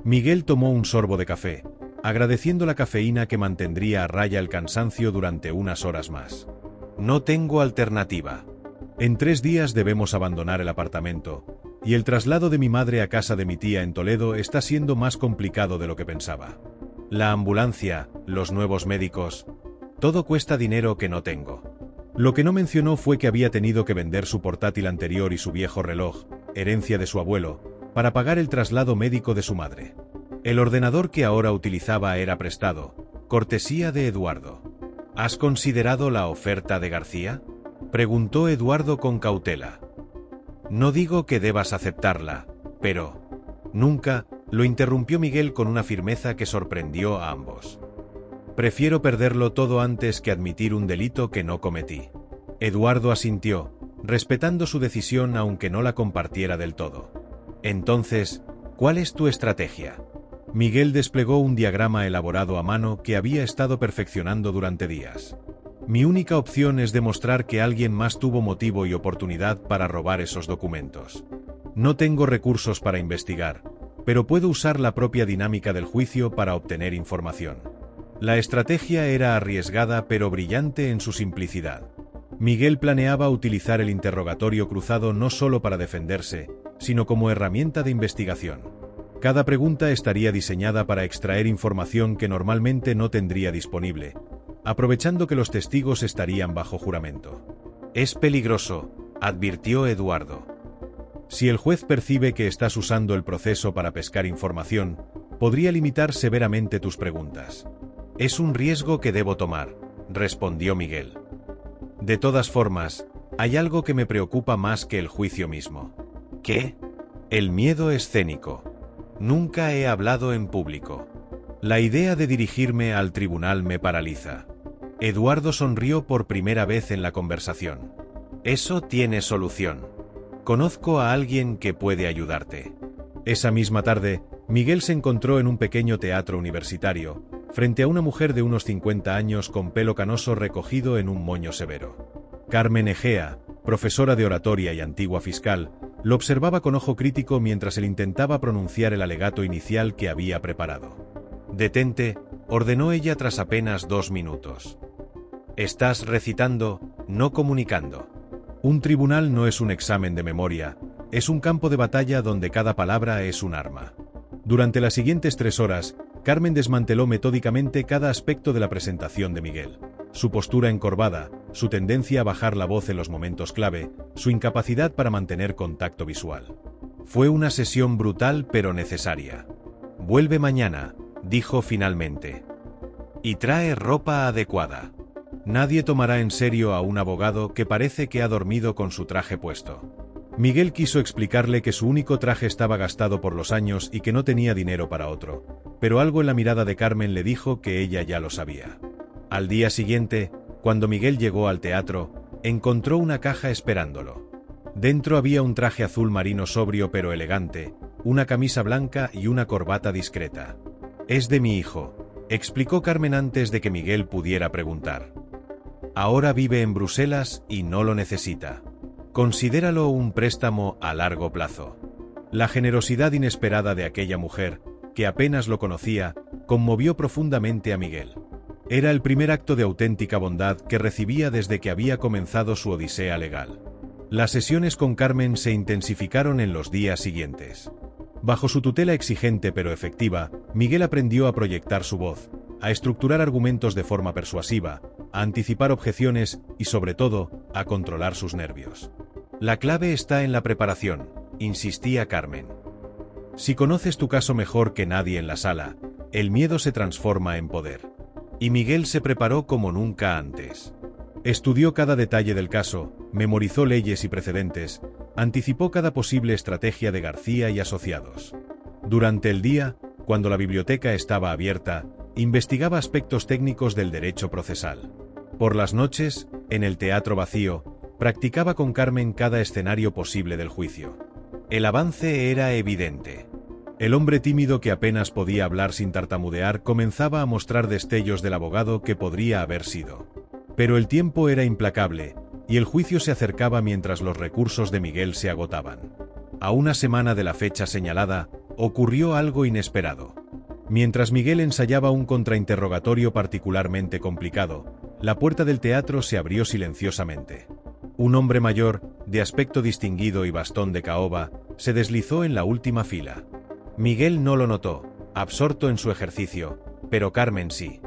Miguel tomó un sorbo de café, agradeciendo la cafeína que mantendría a raya el cansancio durante unas horas más. «No tengo alternativa. En 3 días debemos abandonar el apartamento, y el traslado de mi madre a casa de mi tía en Toledo está siendo más complicado de lo que pensaba. La ambulancia, los nuevos médicos, todo cuesta dinero que no tengo». Lo que no mencionó fue que había tenido que vender su portátil anterior y su viejo reloj, herencia de su abuelo, para pagar el traslado médico de su madre. El ordenador que ahora utilizaba era prestado, cortesía de Eduardo. ¿Has considerado la oferta de García?, preguntó Eduardo con cautela. No digo que debas aceptarla, pero... Nunca, lo interrumpió Miguel con una firmeza que sorprendió a ambos. Prefiero perderlo todo antes que admitir un delito que no cometí. Eduardo asintió, respetando su decisión aunque no la compartiera del todo. Entonces, ¿cuál es tu estrategia? Miguel desplegó un diagrama elaborado a mano que había estado perfeccionando durante días. Mi única opción es demostrar que alguien más tuvo motivo y oportunidad para robar esos documentos. No tengo recursos para investigar, pero puedo usar la propia dinámica del juicio para obtener información. La estrategia era arriesgada pero brillante en su simplicidad. Miguel planeaba utilizar el interrogatorio cruzado no solo para defenderse, sino como herramienta de investigación. Cada pregunta estaría diseñada para extraer información que normalmente no tendría disponible, aprovechando que los testigos estarían bajo juramento. Es peligroso, advirtió Eduardo. Si el juez percibe que estás usando el proceso para pescar información, podría limitar severamente tus preguntas. Es un riesgo que debo tomar, respondió Miguel. De todas formas, hay algo que me preocupa más que el juicio mismo. ¿Qué? El miedo escénico. Nunca he hablado en público. La idea de dirigirme al tribunal me paraliza. Eduardo sonrió por primera vez en la conversación. Eso tiene solución. Conozco a alguien que puede ayudarte. Esa misma tarde, Miguel se encontró en un pequeño teatro universitario, frente a una mujer de unos 50 años con pelo canoso recogido en un moño severo. Carmen Egea, profesora de oratoria y antigua fiscal, lo observaba con ojo crítico mientras él intentaba pronunciar el alegato inicial que había preparado. «Detente», ordenó ella tras apenas 2 minutos. «Estás recitando, no comunicando». Un tribunal no es un examen de memoria, es un campo de batalla donde cada palabra es un arma. Durante las siguientes 3 horas, Carmen desmanteló metódicamente cada aspecto de la presentación de Miguel. Su postura encorvada, su tendencia a bajar la voz en los momentos clave, su incapacidad para mantener contacto visual. Fue una sesión brutal pero necesaria. «Vuelve mañana», dijo finalmente. «Y trae ropa adecuada. Nadie tomará en serio a un abogado que parece que ha dormido con su traje puesto». Miguel quiso explicarle que su único traje estaba gastado por los años y que no tenía dinero para otro, pero algo en la mirada de Carmen le dijo que ella ya lo sabía. Al día siguiente, cuando Miguel llegó al teatro, encontró una caja esperándolo. Dentro había un traje azul marino sobrio pero elegante, una camisa blanca y una corbata discreta. «Es de mi hijo», explicó Carmen antes de que Miguel pudiera preguntar. «Ahora vive en Bruselas y no lo necesita. Considéralo un préstamo a largo plazo». La generosidad inesperada de aquella mujer, que apenas lo conocía, conmovió profundamente a Miguel. Era el primer acto de auténtica bondad que recibía desde que había comenzado su odisea legal. Las sesiones con Carmen se intensificaron en los días siguientes. Bajo su tutela exigente pero efectiva, Miguel aprendió a proyectar su voz, a estructurar argumentos de forma persuasiva, a anticipar objeciones y, sobre todo, a controlar sus nervios. «La clave está en la preparación», insistía Carmen. «Si conoces tu caso mejor que nadie en la sala, el miedo se transforma en poder». Y Miguel se preparó como nunca antes. Estudió cada detalle del caso, memorizó leyes y precedentes, anticipó cada posible estrategia de García y asociados. Durante el día, cuando la biblioteca estaba abierta, investigaba aspectos técnicos del derecho procesal. Por las noches, en el teatro vacío, practicaba con Carmen cada escenario posible del juicio. El avance era evidente. El hombre tímido que apenas podía hablar sin tartamudear comenzaba a mostrar destellos del abogado que podría haber sido. Pero el tiempo era implacable, y el juicio se acercaba mientras los recursos de Miguel se agotaban. A una semana de la fecha señalada, ocurrió algo inesperado. Mientras Miguel ensayaba un contrainterrogatorio particularmente complicado, la puerta del teatro se abrió silenciosamente. Un hombre mayor, de aspecto distinguido y bastón de caoba, se deslizó en la última fila. Miguel no lo notó, absorto en su ejercicio, pero Carmen sí.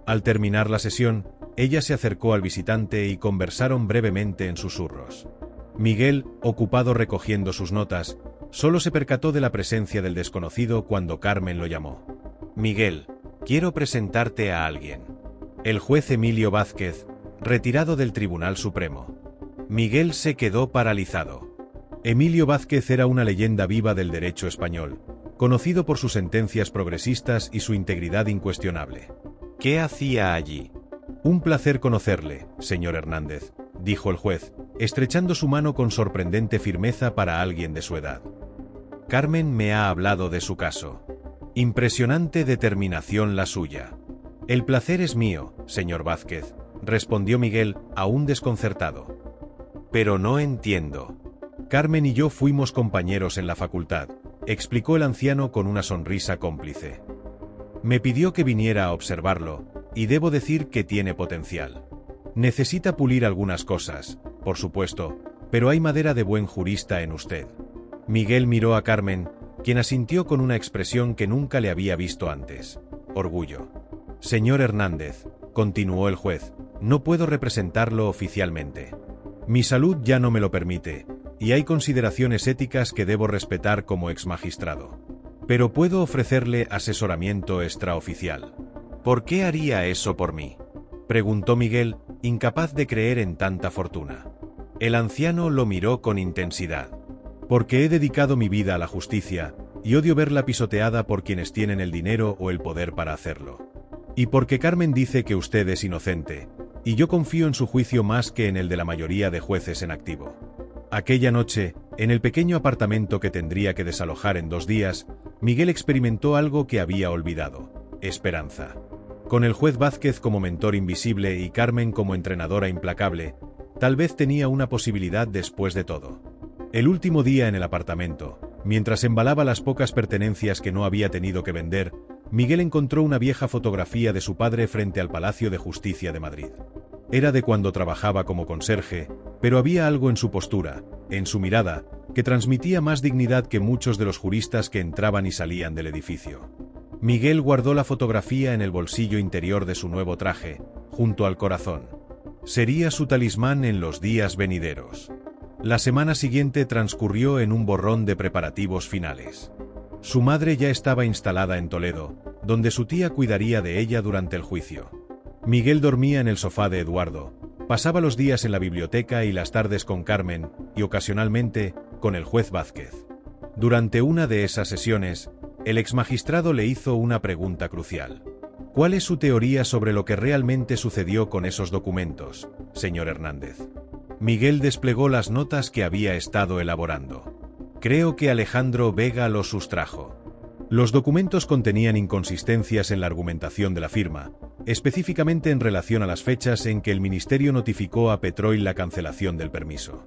Al terminar la sesión, ella se acercó al visitante y conversaron brevemente en susurros. Miguel, ocupado recogiendo sus notas, Solo se percató de la presencia del desconocido cuando Carmen lo llamó. Miguel, quiero presentarte a alguien. El juez Emilio Vázquez, retirado del Tribunal Supremo. Miguel se quedó paralizado. Emilio Vázquez era una leyenda viva del derecho español, conocido por sus sentencias progresistas y su integridad incuestionable. ¿Qué hacía allí? Un placer conocerle, señor Hernández, dijo el juez, estrechando su mano con sorprendente firmeza para alguien de su edad. Carmen me ha hablado de su caso. Impresionante determinación la suya. El placer es mío, señor Vázquez, respondió Miguel, aún desconcertado. Pero no entiendo. Carmen y yo fuimos compañeros en la facultad, explicó el anciano con una sonrisa cómplice. Me pidió que viniera a observarlo, y debo decir que tiene potencial. Necesita pulir algunas cosas, por supuesto, pero hay madera de buen jurista en usted. Miguel miró a Carmen, quien asintió con una expresión que nunca le había visto antes. Orgullo. Señor Hernández, continuó el juez, no puedo representarlo oficialmente. Mi salud ya no me lo permite, y hay consideraciones éticas que debo respetar como exmagistrado. Pero puedo ofrecerle asesoramiento extraoficial. ¿Por qué haría eso por mí?, preguntó Miguel, incapaz de creer en tanta fortuna. El anciano lo miró con intensidad. Porque he dedicado mi vida a la justicia, y odio verla pisoteada por quienes tienen el dinero o el poder para hacerlo. Y porque Carmen dice que usted es inocente, y yo confío en su juicio más que en el de la mayoría de jueces en activo. Aquella noche, en el pequeño apartamento que tendría que desalojar en 2 días, Miguel experimentó algo que había olvidado: esperanza. Con el juez Vázquez como mentor invisible y Carmen como entrenadora implacable, tal vez tenía una posibilidad después de todo. El último día en el apartamento, mientras embalaba las pocas pertenencias que no había tenido que vender, Miguel encontró una vieja fotografía de su padre frente al Palacio de Justicia de Madrid. Era de cuando trabajaba como conserje, pero había algo en su postura, en su mirada, que transmitía más dignidad que muchos de los juristas que entraban y salían del edificio. Miguel guardó la fotografía en el bolsillo interior de su nuevo traje, junto al corazón. Sería su talismán en los días venideros. La semana siguiente transcurrió en un borrón de preparativos finales. Su madre ya estaba instalada en Toledo, donde su tía cuidaría de ella durante el juicio. Miguel dormía en el sofá de Eduardo, pasaba los días en la biblioteca y las tardes con Carmen, y ocasionalmente, con el juez Vázquez. Durante una de esas sesiones, el exmagistrado le hizo una pregunta crucial. ¿Cuál es su teoría sobre lo que realmente sucedió con esos documentos, señor Hernández? Miguel desplegó las notas que había estado elaborando. Creo que Alejandro Vega los sustrajo. Los documentos contenían inconsistencias en la argumentación de la firma, específicamente en relación a las fechas en que el ministerio notificó a Petroil la cancelación del permiso.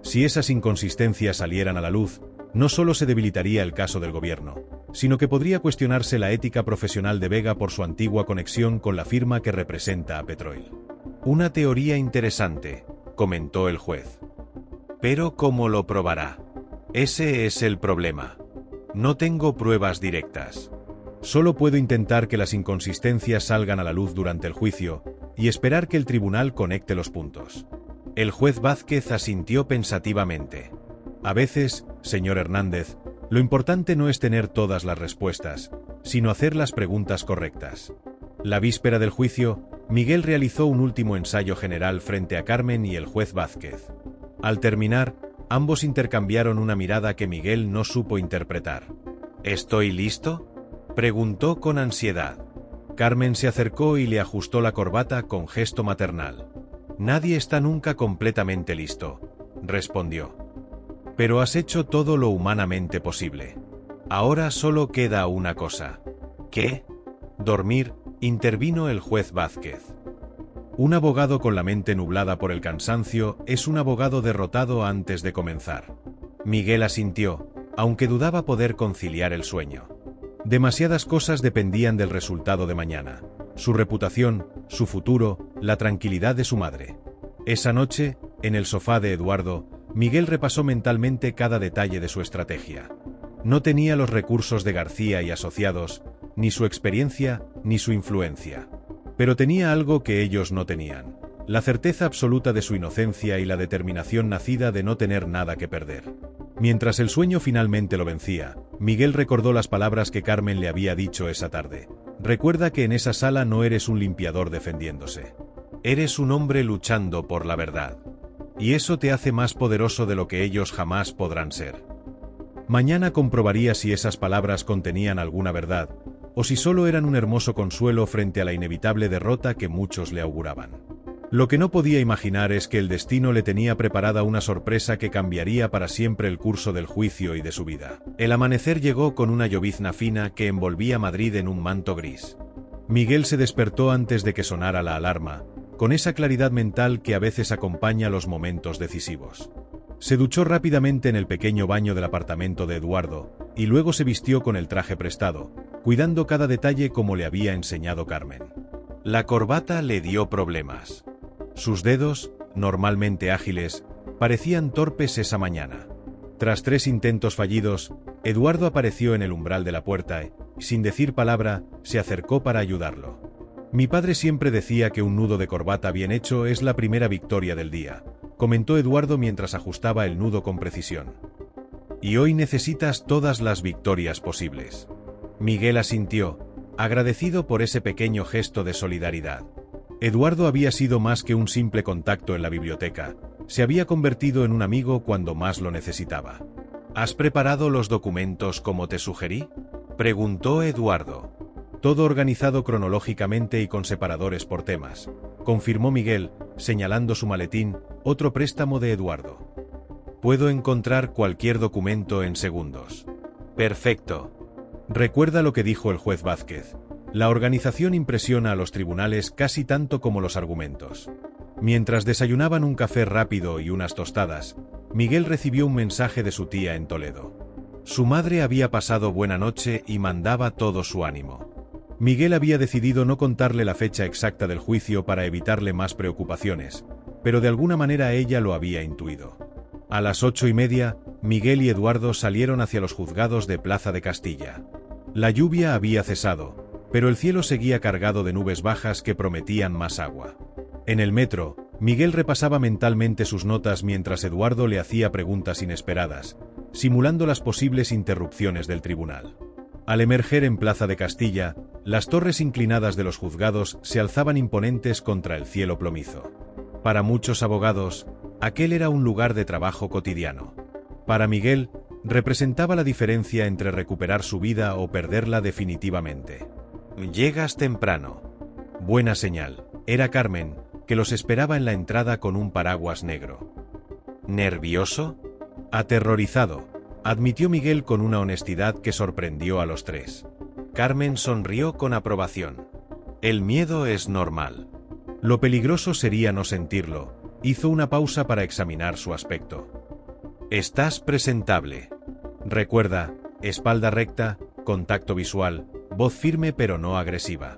Si esas inconsistencias salieran a la luz, no solo se debilitaría el caso del gobierno, sino que podría cuestionarse la ética profesional de Vega por su antigua conexión con la firma que representa a Petroil. Una teoría interesante, comentó el juez. Pero ¿cómo lo probará? Ese es el problema. No tengo pruebas directas. Solo puedo intentar que las inconsistencias salgan a la luz durante el juicio, y esperar que el tribunal conecte los puntos. El juez Vázquez asintió pensativamente. A veces, señor Hernández, lo importante no es tener todas las respuestas, sino hacer las preguntas correctas. La víspera del juicio, Miguel realizó un último ensayo general frente a Carmen y el juez Vázquez. Al terminar, ambos intercambiaron una mirada que Miguel no supo interpretar. ¿Estoy listo?, preguntó con ansiedad. Carmen se acercó y le ajustó la corbata con gesto maternal. Nadie está nunca completamente listo, respondió. Pero has hecho todo lo humanamente posible. Ahora solo queda una cosa. ¿Qué? Dormir, intervino el juez Vázquez. Un abogado con la mente nublada por el cansancio es un abogado derrotado antes de comenzar. Miguel asintió, aunque dudaba poder conciliar el sueño. Demasiadas cosas dependían del resultado de mañana: su reputación, su futuro, la tranquilidad de su madre. Esa noche, en el sofá de Eduardo, Miguel repasó mentalmente cada detalle de su estrategia. No tenía los recursos de García y Asociados, ni su experiencia, ni su influencia. Pero tenía algo que ellos no tenían: la certeza absoluta de su inocencia y la determinación nacida de no tener nada que perder. Mientras el sueño finalmente lo vencía, Miguel recordó las palabras que Carmen le había dicho esa tarde. Recuerda que en esa sala no eres un limpiador defendiéndose. Eres un hombre luchando por la verdad. Y eso te hace más poderoso de lo que ellos jamás podrán ser. Mañana comprobaría si esas palabras contenían alguna verdad, o si solo eran un hermoso consuelo frente a la inevitable derrota que muchos le auguraban. Lo que no podía imaginar es que el destino le tenía preparada una sorpresa que cambiaría para siempre el curso del juicio y de su vida. El amanecer llegó con una llovizna fina que envolvía Madrid en un manto gris. Miguel se despertó antes de que sonara la alarma, con esa claridad mental que a veces acompaña los momentos decisivos. Se duchó rápidamente en el pequeño baño del apartamento de Eduardo, y luego se vistió con el traje prestado, cuidando cada detalle como le había enseñado Carmen. La corbata le dio problemas. Sus dedos, normalmente ágiles, parecían torpes esa mañana. Tras 3 intentos fallidos, Eduardo apareció en el umbral de la puerta y, sin decir palabra, se acercó para ayudarlo. Mi padre siempre decía que un nudo de corbata bien hecho es la primera victoria del día, comentó Eduardo mientras ajustaba el nudo con precisión. Y hoy necesitas todas las victorias posibles. Miguel asintió, agradecido por ese pequeño gesto de solidaridad. Eduardo había sido más que un simple contacto en la biblioteca, se había convertido en un amigo cuando más lo necesitaba. ¿Has preparado los documentos como te sugerí?, preguntó Eduardo. Todo organizado cronológicamente y con separadores por temas, confirmó Miguel, señalando su maletín, otro préstamo de Eduardo. Puedo encontrar cualquier documento en segundos. Perfecto. Recuerda lo que dijo el juez Vázquez. La organización impresiona a los tribunales casi tanto como los argumentos. Mientras desayunaban un café rápido y unas tostadas, Miguel recibió un mensaje de su tía en Toledo. Su madre había pasado buena noche y mandaba todo su ánimo. Miguel había decidido no contarle la fecha exacta del juicio para evitarle más preocupaciones, pero de alguna manera ella lo había intuido. A las 8:30, Miguel y Eduardo salieron hacia los juzgados de Plaza de Castilla. La lluvia había cesado, pero el cielo seguía cargado de nubes bajas que prometían más agua. En el metro, Miguel repasaba mentalmente sus notas mientras Eduardo le hacía preguntas inesperadas, simulando las posibles interrupciones del tribunal. Al emerger en Plaza de Castilla, las torres inclinadas de los juzgados se alzaban imponentes contra el cielo plomizo. Para muchos abogados, aquel era un lugar de trabajo cotidiano. Para Miguel, representaba la diferencia entre recuperar su vida o perderla definitivamente. Llegas temprano. Buena señal. Era Carmen, que los esperaba en la entrada con un paraguas negro. ¿Nervioso? Aterrorizado, admitió Miguel con una honestidad que sorprendió a los tres. Carmen sonrió con aprobación. El miedo es normal. Lo peligroso sería no sentirlo. Hizo una pausa para examinar su aspecto. Estás presentable. Recuerda, espalda recta, contacto visual, voz firme pero no agresiva.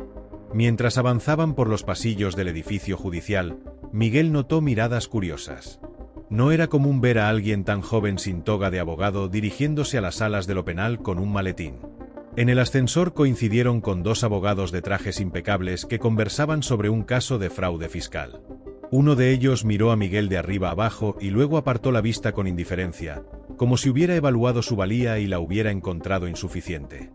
Mientras avanzaban por los pasillos del edificio judicial, Miguel notó miradas curiosas. No era común ver a alguien tan joven sin toga de abogado dirigiéndose a las salas de lo penal con un maletín. En el ascensor coincidieron con 2 abogados de trajes impecables que conversaban sobre un caso de fraude fiscal. Uno de ellos miró a Miguel de arriba abajo y luego apartó la vista con indiferencia, como si hubiera evaluado su valía y la hubiera encontrado insuficiente.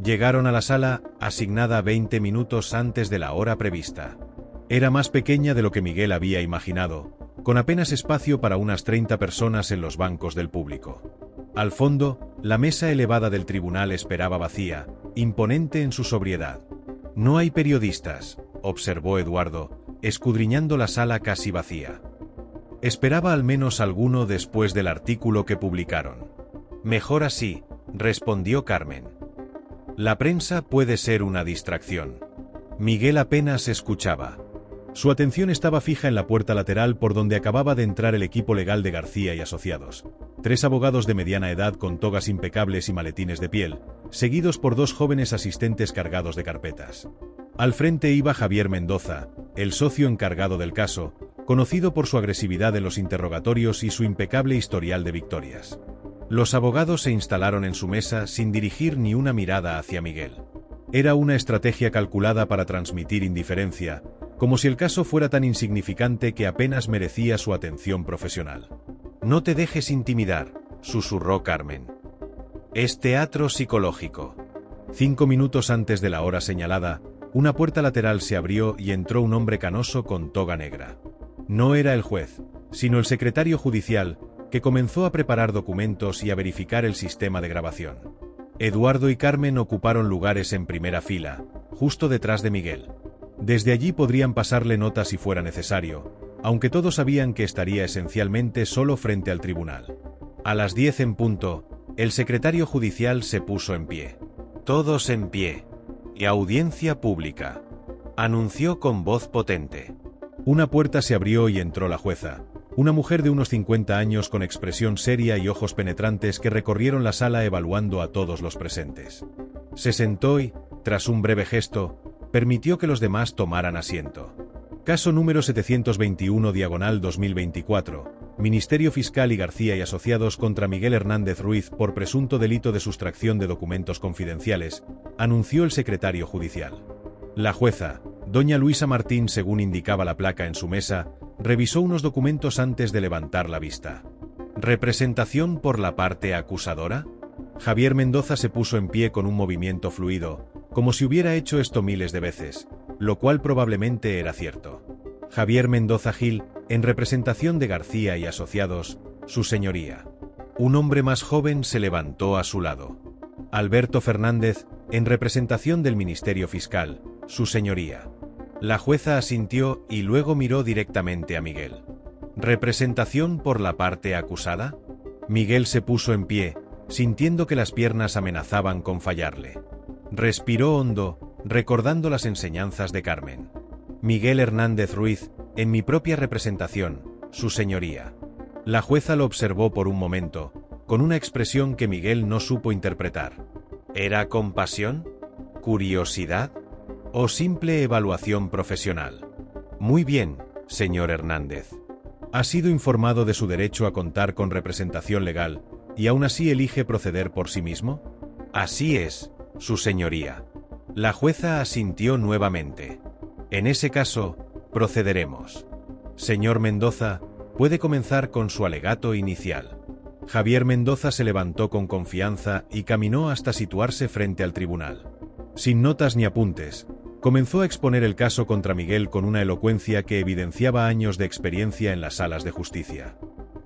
Llegaron a la sala, asignada 20 minutos antes de la hora prevista. Era más pequeña de lo que Miguel había imaginado, con apenas espacio para unas 30 personas en los bancos del público. Al fondo, la mesa elevada del tribunal esperaba vacía, imponente en su sobriedad. No hay periodistas, observó Eduardo, escudriñando la sala casi vacía. Esperaba al menos alguno después del artículo que publicaron. Mejor así, respondió Carmen. La prensa puede ser una distracción. Miguel apenas escuchaba. Su atención estaba fija en la puerta lateral por donde acababa de entrar el equipo legal de García y Asociados. 3 abogados de mediana edad con togas impecables y maletines de piel, seguidos por 2 jóvenes asistentes cargados de carpetas. Al frente iba Javier Mendoza, el socio encargado del caso, conocido por su agresividad en los interrogatorios y su impecable historial de victorias. Los abogados se instalaron en su mesa sin dirigir ni una mirada hacia Miguel. Era una estrategia calculada para transmitir indiferencia, como si el caso fuera tan insignificante que apenas merecía su atención profesional. No te dejes intimidar, susurró Carmen. Es teatro psicológico. 5 minutos antes de la hora señalada, una puerta lateral se abrió y entró un hombre canoso con toga negra. No era el juez, sino el secretario judicial, que comenzó a preparar documentos y a verificar el sistema de grabación. Eduardo y Carmen ocuparon lugares en primera fila, justo detrás de Miguel. Desde allí podrían pasarle nota si fuera necesario, aunque todos sabían que estaría esencialmente solo frente al tribunal. A las 10 en punto, el secretario judicial se puso en pie. Todos en pie. Y audiencia pública. Anunció con voz potente. Una puerta se abrió y entró la jueza, una mujer de unos 50 años con expresión seria y ojos penetrantes que recorrieron la sala evaluando a todos los presentes. Se sentó y, tras un breve gesto, permitió que los demás tomaran asiento. Caso número 721/2024, Ministerio Fiscal y García y Asociados contra Miguel Hernández Ruiz por presunto delito de sustracción de documentos confidenciales, anunció el secretario judicial. La jueza, doña Luisa Martín, según indicaba la placa en su mesa, revisó unos documentos antes de levantar la vista. ¿Representación por la parte acusadora? Javier Mendoza se puso en pie con un movimiento fluido, como si hubiera hecho esto miles de veces, lo cual probablemente era cierto. Javier Mendoza Gil, en representación de García y Asociados, su señoría. Un hombre más joven se levantó a su lado. Alberto Fernández, en representación del Ministerio Fiscal, su señoría. La jueza asintió y luego miró directamente a Miguel. ¿Representación por la parte acusada? Miguel se puso en pie, sintiendo que las piernas amenazaban con fallarle. Respiró hondo, recordando las enseñanzas de Carmen. Miguel Hernández Ruiz, en mi propia representación, su señoría. La jueza lo observó por un momento, con una expresión que Miguel no supo interpretar. ¿Era compasión? ¿Curiosidad? ¿O simple evaluación profesional? Muy bien, señor Hernández. Ha sido informado de su derecho a contar con representación legal, y aún así elige proceder por sí mismo. Así es, su señoría. La jueza asintió nuevamente. En ese caso, procederemos. Señor Mendoza, puede comenzar con su alegato inicial. Javier Mendoza se levantó con confianza y caminó hasta situarse frente al tribunal. Sin notas ni apuntes, comenzó a exponer el caso contra Miguel con una elocuencia que evidenciaba años de experiencia en las salas de justicia.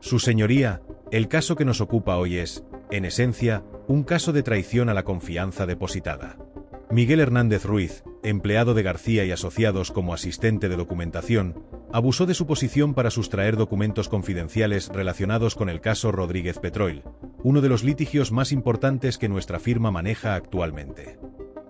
Su señoría, el caso que nos ocupa hoy es, en esencia, un caso de traición a la confianza depositada. Miguel Hernández Ruiz, empleado de García y Asociados como asistente de documentación, abusó de su posición para sustraer documentos confidenciales relacionados con el caso Rodríguez Petroil, uno de los litigios más importantes que nuestra firma maneja actualmente.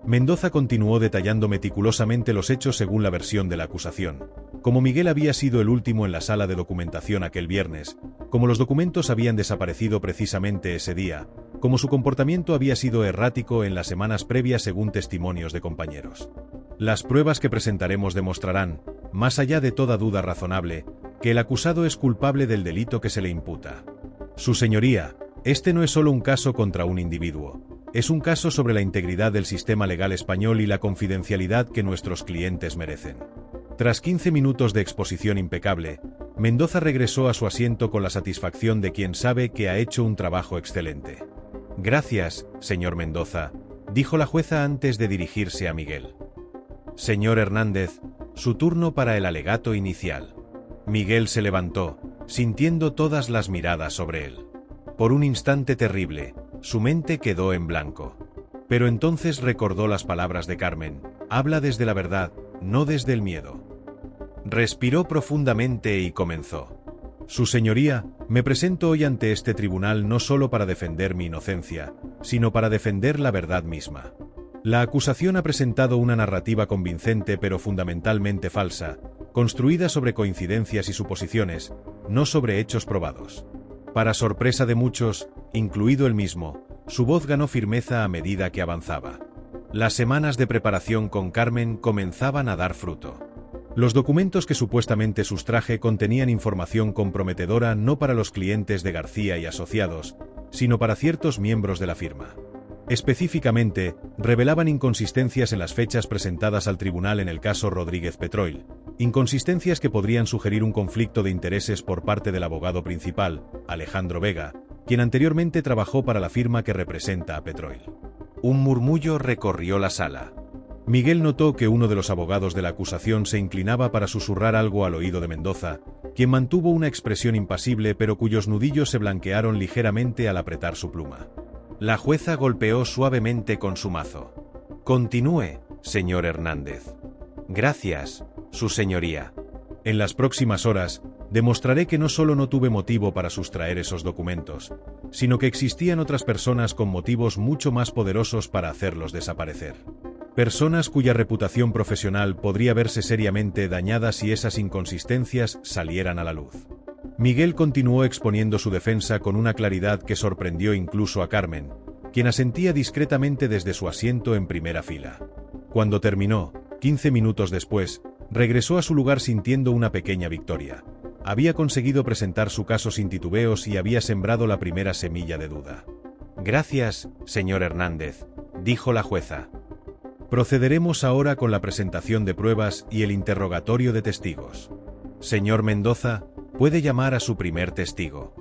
Mendoza continuó detallando meticulosamente los hechos según la versión de la acusación. Como Miguel había sido el último en la sala de documentación aquel viernes, como los documentos habían desaparecido precisamente ese día, como su comportamiento había sido errático en las semanas previas según testimonios de compañeros. Las pruebas que presentaremos demostrarán, más allá de toda duda razonable, que el acusado es culpable del delito que se le imputa. Su señoría, este no es solo un caso contra un individuo, es un caso sobre la integridad del sistema legal español y la confidencialidad que nuestros clientes merecen. Tras 15 minutos de exposición impecable, Mendoza regresó a su asiento con la satisfacción de quien sabe que ha hecho un trabajo excelente. Gracias, señor Mendoza, dijo la jueza antes de dirigirse a Miguel. Señor Hernández, su turno para el alegato inicial. Miguel se levantó, sintiendo todas las miradas sobre él. Por un instante terrible, su mente quedó en blanco. Pero entonces recordó las palabras de Carmen: habla desde la verdad, no desde el miedo. Respiró profundamente y comenzó. Su señoría, me presento hoy ante este tribunal no solo para defender mi inocencia, sino para defender la verdad misma. La acusación ha presentado una narrativa convincente pero fundamentalmente falsa, construida sobre coincidencias y suposiciones, no sobre hechos probados. Para sorpresa de muchos, incluido él mismo, su voz ganó firmeza a medida que avanzaba. Las semanas de preparación con Carmen comenzaban a dar fruto. Los documentos que supuestamente sustraje contenían información comprometedora no para los clientes de García y Asociados, sino para ciertos miembros de la firma. Específicamente, revelaban inconsistencias en las fechas presentadas al tribunal en el caso Rodríguez Petroil, inconsistencias que podrían sugerir un conflicto de intereses por parte del abogado principal, Alejandro Vega, quien anteriormente trabajó para la firma que representa a Petroil. Un murmullo recorrió la sala. Miguel notó que uno de los abogados de la acusación se inclinaba para susurrar algo al oído de Mendoza, quien mantuvo una expresión impasible pero cuyos nudillos se blanquearon ligeramente al apretar su pluma. La jueza golpeó suavemente con su mazo. Continúe, señor Hernández. Gracias, su señoría. En las próximas horas, demostraré que no solo no tuve motivo para sustraer esos documentos, sino que existían otras personas con motivos mucho más poderosos para hacerlos desaparecer. Personas cuya reputación profesional podría verse seriamente dañada si esas inconsistencias salieran a la luz. Miguel continuó exponiendo su defensa con una claridad que sorprendió incluso a Carmen, quien asentía discretamente desde su asiento en primera fila. Cuando terminó, 15 minutos después, regresó a su lugar sintiendo una pequeña victoria. Había conseguido presentar su caso sin titubeos y había sembrado la primera semilla de duda. Gracias, señor Hernández, dijo la jueza. Procederemos ahora con la presentación de pruebas y el interrogatorio de testigos. Señor Mendoza, puede llamar a su primer testigo.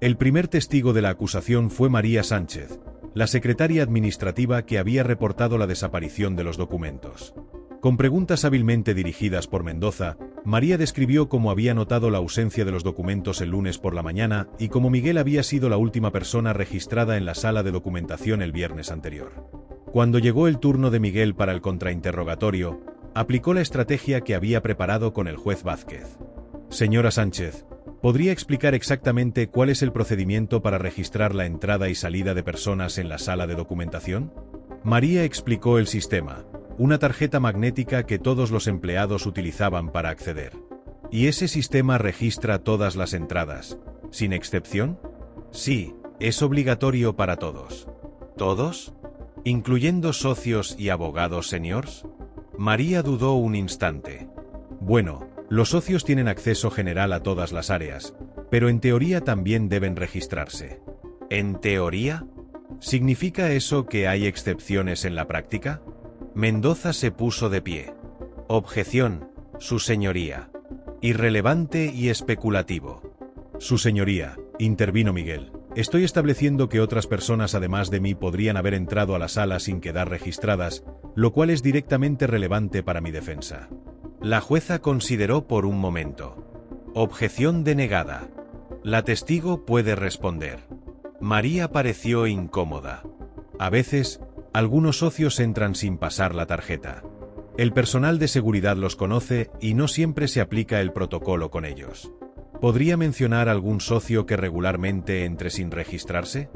El primer testigo de la acusación fue María Sánchez, la secretaria administrativa que había reportado la desaparición de los documentos. Con preguntas hábilmente dirigidas por Mendoza, María describió cómo había notado la ausencia de los documentos el lunes por la mañana y cómo Miguel había sido la última persona registrada en la sala de documentación el viernes anterior. Cuando llegó el turno de Miguel para el contrainterrogatorio, aplicó la estrategia que había preparado con el juez Vázquez. Señora Sánchez, ¿podría explicar exactamente cuál es el procedimiento para registrar la entrada y salida de personas en la sala de documentación? María explicó el sistema, una tarjeta magnética que todos los empleados utilizaban para acceder. ¿Y ese sistema registra todas las entradas, sin excepción? Sí, es obligatorio para todos. ¿Todos? ¿Incluyendo socios y abogados seniors? María dudó un instante. Bueno, los socios tienen acceso general a todas las áreas, pero en teoría también deben registrarse. ¿En teoría? ¿Significa eso que hay excepciones en la práctica? Mendoza se puso de pie. Objeción, su señoría. Irrelevante y especulativo. Su señoría, intervino Miguel. Estoy estableciendo que otras personas además de mí podrían haber entrado a la sala sin quedar registradas, lo cual es directamente relevante para mi defensa. La jueza consideró por un momento. Objeción denegada. La testigo puede responder. María pareció incómoda. A veces, algunos socios entran sin pasar la tarjeta. El personal de seguridad los conoce y no siempre se aplica el protocolo con ellos. ¿Podría mencionar algún socio que regularmente entre sin registrarse?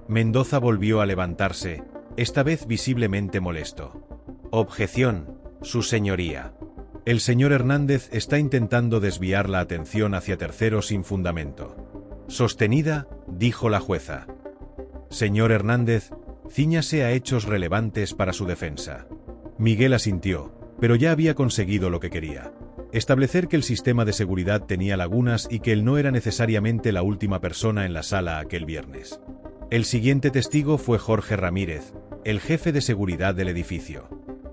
Mendoza volvió a levantarse, esta vez visiblemente molesto. Objeción, su señoría. El señor Hernández está intentando desviar la atención hacia terceros sin fundamento. Sostenida, dijo la jueza. Señor Hernández, cíñase a hechos relevantes para su defensa. Miguel asintió, pero ya había conseguido lo que quería. Establecer que el sistema de seguridad tenía lagunas y que él no era necesariamente la última persona en la sala aquel viernes. El siguiente testigo fue Jorge Ramírez, el jefe de seguridad del edificio.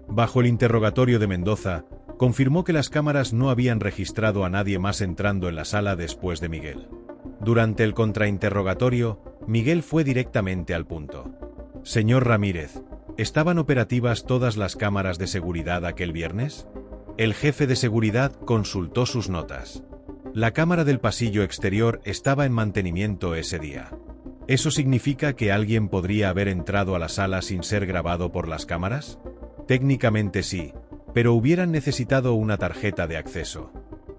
Bajo el interrogatorio de Mendoza, confirmó que las cámaras no habían registrado a nadie más entrando en la sala después de Miguel. Durante el contrainterrogatorio, Miguel fue directamente al punto. Señor Ramírez, ¿estaban operativas todas las cámaras de seguridad aquel viernes? El jefe de seguridad consultó sus notas. La cámara del pasillo exterior estaba en mantenimiento ese día. ¿Eso significa que alguien podría haber entrado a la sala sin ser grabado por las cámaras? Técnicamente sí, pero hubieran necesitado una tarjeta de acceso.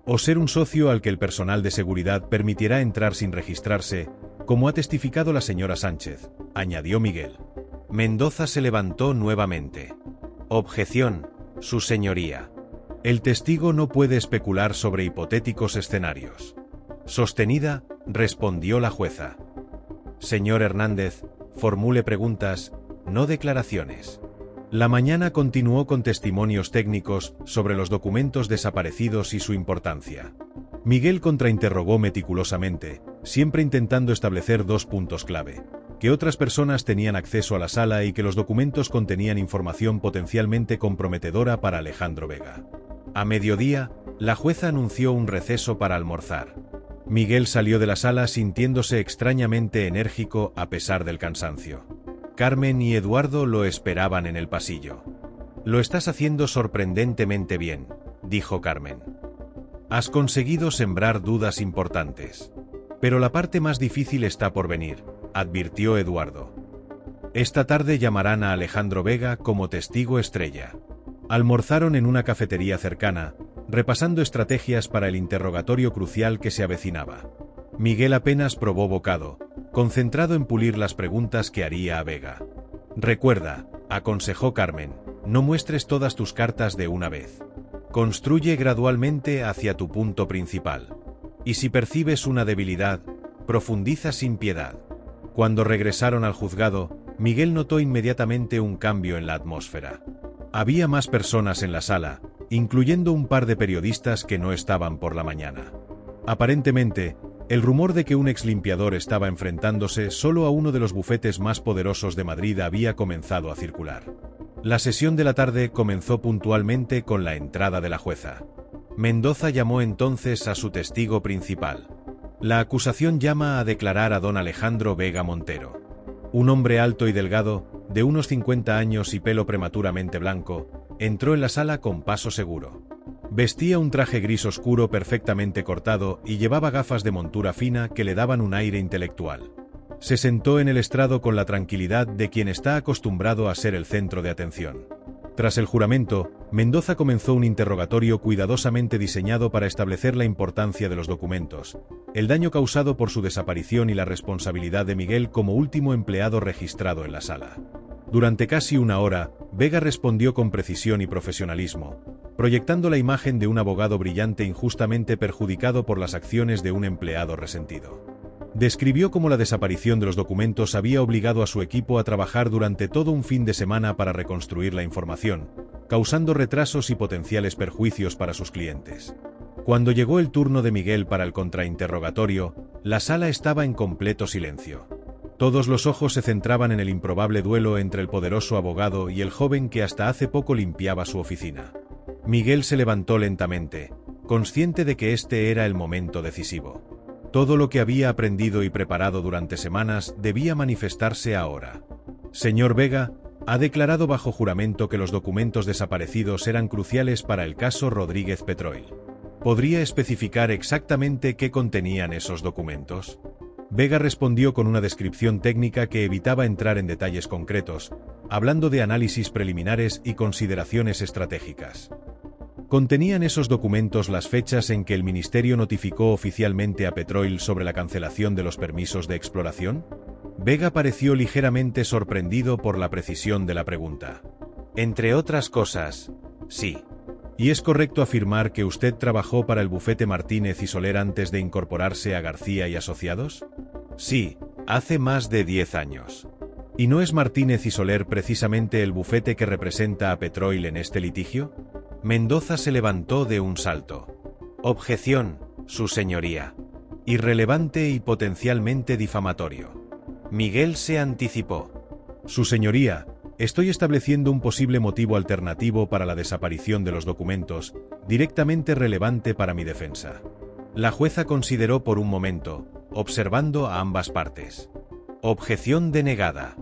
O ser un socio al que el personal de seguridad permitirá entrar sin registrarse, como ha testificado la señora Sánchez, añadió Miguel. Mendoza se levantó nuevamente. Objeción, su señoría. El testigo no puede especular sobre hipotéticos escenarios. Sostenida, respondió la jueza. Señor Hernández, formule preguntas, no declaraciones. La mañana continuó con testimonios técnicos sobre los documentos desaparecidos y su importancia. Miguel contrainterrogó meticulosamente, siempre intentando establecer dos puntos clave: que otras personas tenían acceso a la sala y que los documentos contenían información potencialmente comprometedora para Alejandro Vega. A mediodía, la jueza anunció un receso para almorzar. Miguel salió de la sala sintiéndose extrañamente enérgico a pesar del cansancio. Carmen y Eduardo lo esperaban en el pasillo. «Lo estás haciendo sorprendentemente bien», dijo Carmen. «Has conseguido sembrar dudas importantes. Pero la parte más difícil está por venir», advirtió Eduardo. «Esta tarde llamarán a Alejandro Vega como testigo estrella». Almorzaron en una cafetería cercana, repasando estrategias para el interrogatorio crucial que se avecinaba. Miguel apenas probó bocado, concentrado en pulir las preguntas que haría a Vega. «Recuerda», aconsejó Carmen, «no muestres todas tus cartas de una vez. Construye gradualmente hacia tu punto principal. Y si percibes una debilidad, profundiza sin piedad». Cuando regresaron al juzgado, Miguel notó inmediatamente un cambio en la atmósfera. Había más personas en la sala, incluyendo un par de periodistas que no estaban por la mañana. Aparentemente, el rumor de que un exlimpiador estaba enfrentándose solo a uno de los bufetes más poderosos de Madrid había comenzado a circular. La sesión de la tarde comenzó puntualmente con la entrada de la jueza. Mendoza llamó entonces a su testigo principal. La acusación llama a declarar a don Alejandro Vega Montero. Un hombre alto y delgado, de unos 50 años y pelo prematuramente blanco, entró en la sala con paso seguro. Vestía un traje gris oscuro perfectamente cortado y llevaba gafas de montura fina que le daban un aire intelectual. Se sentó en el estrado con la tranquilidad de quien está acostumbrado a ser el centro de atención. Tras el juramento, Mendoza comenzó un interrogatorio cuidadosamente diseñado para establecer la importancia de los documentos, el daño causado por su desaparición y la responsabilidad de Miguel como último empleado registrado en la sala. Durante casi una hora, Vega respondió con precisión y profesionalismo, proyectando la imagen de un abogado brillante injustamente perjudicado por las acciones de un empleado resentido. Describió cómo la desaparición de los documentos había obligado a su equipo a trabajar durante todo un fin de semana para reconstruir la información, causando retrasos y potenciales perjuicios para sus clientes. Cuando llegó el turno de Miguel para el contrainterrogatorio, la sala estaba en completo silencio. Todos los ojos se centraban en el improbable duelo entre el poderoso abogado y el joven que hasta hace poco limpiaba su oficina. Miguel se levantó lentamente, consciente de que este era el momento decisivo. Todo lo que había aprendido y preparado durante semanas debía manifestarse ahora. «Señor Vega, ha declarado bajo juramento que los documentos desaparecidos eran cruciales para el caso Rodríguez Petroil. ¿Podría especificar exactamente qué contenían esos documentos?». Vega respondió con una descripción técnica que evitaba entrar en detalles concretos, hablando de análisis preliminares y consideraciones estratégicas. ¿Contenían esos documentos las fechas en que el Ministerio notificó oficialmente a Petroil sobre la cancelación de los permisos de exploración? Vega pareció ligeramente sorprendido por la precisión de la pregunta. «Entre otras cosas, sí». «¿Y es correcto afirmar que usted trabajó para el bufete Martínez y Soler antes de incorporarse a García y Asociados?». «Sí, hace más de 10 años». «¿Y no es Martínez y Soler precisamente el bufete que representa a Petroil en este litigio?». Mendoza se levantó de un salto. «Objeción, su señoría. Irrelevante y potencialmente difamatorio». Miguel se anticipó. «Su señoría, estoy estableciendo un posible motivo alternativo para la desaparición de los documentos, directamente relevante para mi defensa». La jueza consideró por un momento, observando a ambas partes. «Objeción denegada.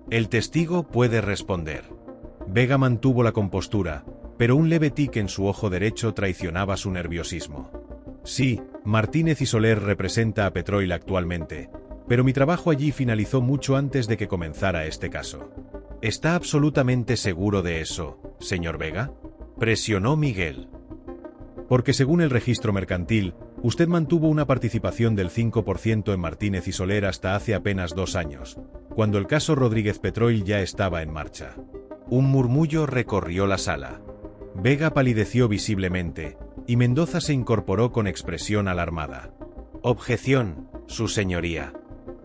El testigo puede responder». Vega mantuvo la compostura, pero un leve tic en su ojo derecho traicionaba su nerviosismo. «Sí, Martínez y Soler representa a Petroil actualmente, pero mi trabajo allí finalizó mucho antes de que comenzara este caso». «¿Está absolutamente seguro de eso, señor Vega?», presionó Miguel. «Porque según el registro mercantil, usted mantuvo una participación del 5% en Martínez y Soler hasta hace apenas 2 años, cuando el caso Rodríguez Petroil ya estaba en marcha». Un murmullo recorrió la sala. Vega palideció visiblemente, y Mendoza se incorporó con expresión alarmada. «Objeción, su señoría.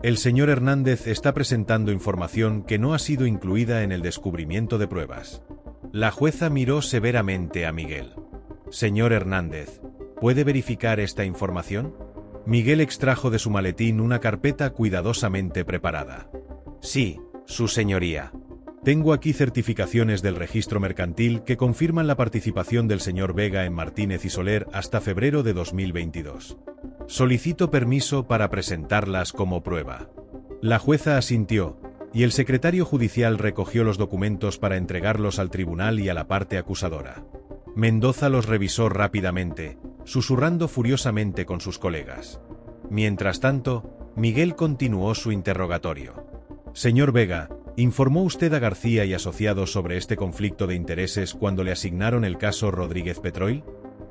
El señor Hernández está presentando información que no ha sido incluida en el descubrimiento de pruebas». La jueza miró severamente a Miguel. «Señor Hernández, ¿puede verificar esta información?». Miguel extrajo de su maletín una carpeta cuidadosamente preparada. «Sí, su señoría. Tengo aquí certificaciones del registro mercantil que confirman la participación del señor Vega en Martínez y Soler hasta febrero de 2022. Solicito permiso para presentarlas como prueba. La jueza asintió, y el secretario judicial recogió los documentos para entregarlos al tribunal y a la parte acusadora. Mendoza los revisó rápidamente, susurrando furiosamente con sus colegas. Mientras tanto, Miguel continuó su interrogatorio. Señor Vega, ¿informó usted a García y asociados sobre este conflicto de intereses cuando le asignaron el caso Rodríguez Petroil?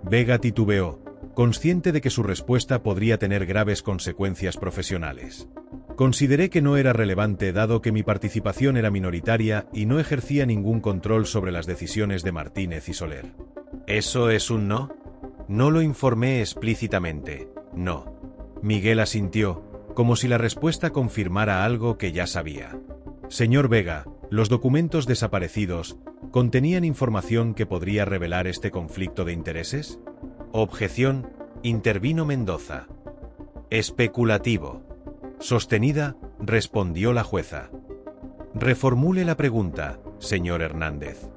Vega titubeó, consciente de que su respuesta podría tener graves consecuencias profesionales. Consideré que no era relevante dado que mi participación era minoritaria y no ejercía ningún control sobre las decisiones de Martínez y Soler. ¿Eso es un no? No lo informé explícitamente, no. Miguel asintió, como si la respuesta confirmara algo que ya sabía. Señor Vega, los documentos desaparecidos ¿contenían información que podría revelar este conflicto de intereses? Objeción, intervino Mendoza. Especulativo. Sostenida, respondió la jueza. Reformule la pregunta, señor Hernández.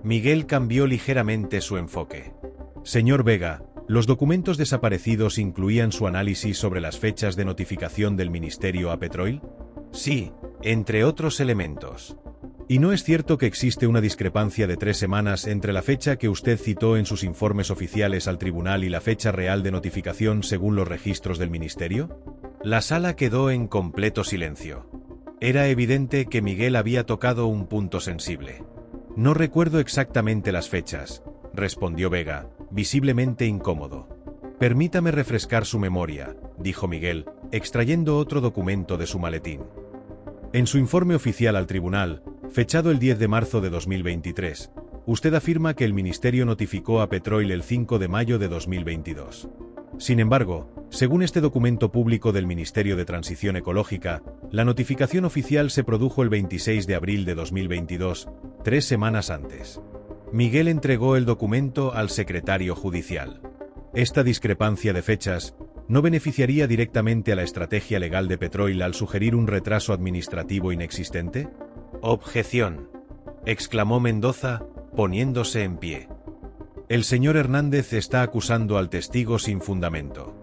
Miguel cambió ligeramente su enfoque. Señor Vega, ¿los documentos desaparecidos incluían su análisis sobre las fechas de notificación del Ministerio a Petroil? Sí, entre otros elementos. ¿Y no es cierto que existe una discrepancia de 3 semanas entre la fecha que usted citó en sus informes oficiales al tribunal y la fecha real de notificación según los registros del Ministerio? La sala quedó en completo silencio. Era evidente que Miguel había tocado un punto sensible. No recuerdo exactamente las fechas, respondió Vega, visiblemente incómodo. Permítame refrescar su memoria, dijo Miguel, extrayendo otro documento de su maletín. En su informe oficial al tribunal, fechado el 10 de marzo de 2023, usted afirma que el Ministerio notificó a Petroil el 5 de mayo de 2022. Sin embargo, según este documento público del Ministerio de Transición Ecológica, la notificación oficial se produjo el 26 de abril de 2022, 3 semanas antes. Miguel entregó el documento al secretario judicial. Esta discrepancia de fechas ¿no beneficiaría directamente a la estrategia legal de Petroil al sugerir un retraso administrativo inexistente? Objeción, exclamó Mendoza, poniéndose en pie. El señor Hernández está acusando al testigo sin fundamento.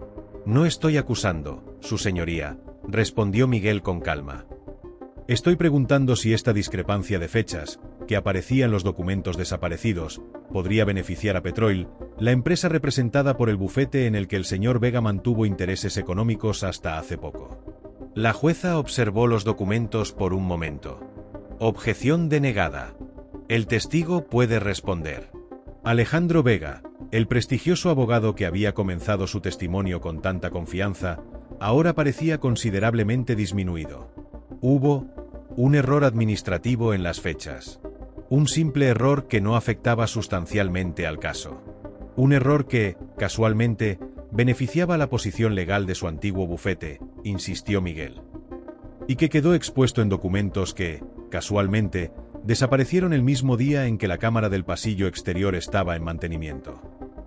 No estoy acusando, su señoría, respondió Miguel con calma. Estoy preguntando si esta discrepancia de fechas, que aparecía en los documentos desaparecidos, podría beneficiar a Petroil, la empresa representada por el bufete en el que el señor Vega mantuvo intereses económicos hasta hace poco. La jueza observó los documentos por un momento. Objeción denegada. El testigo puede responder. Alejandro Vega, el prestigioso abogado que había comenzado su testimonio con tanta confianza, ahora parecía considerablemente disminuido. Hubo un error administrativo en las fechas. Un simple error que no afectaba sustancialmente al caso. Un error que, casualmente, beneficiaba la posición legal de su antiguo bufete, insistió Miguel. Y que quedó expuesto en documentos que, casualmente, desaparecieron el mismo día en que la cámara del pasillo exterior estaba en mantenimiento.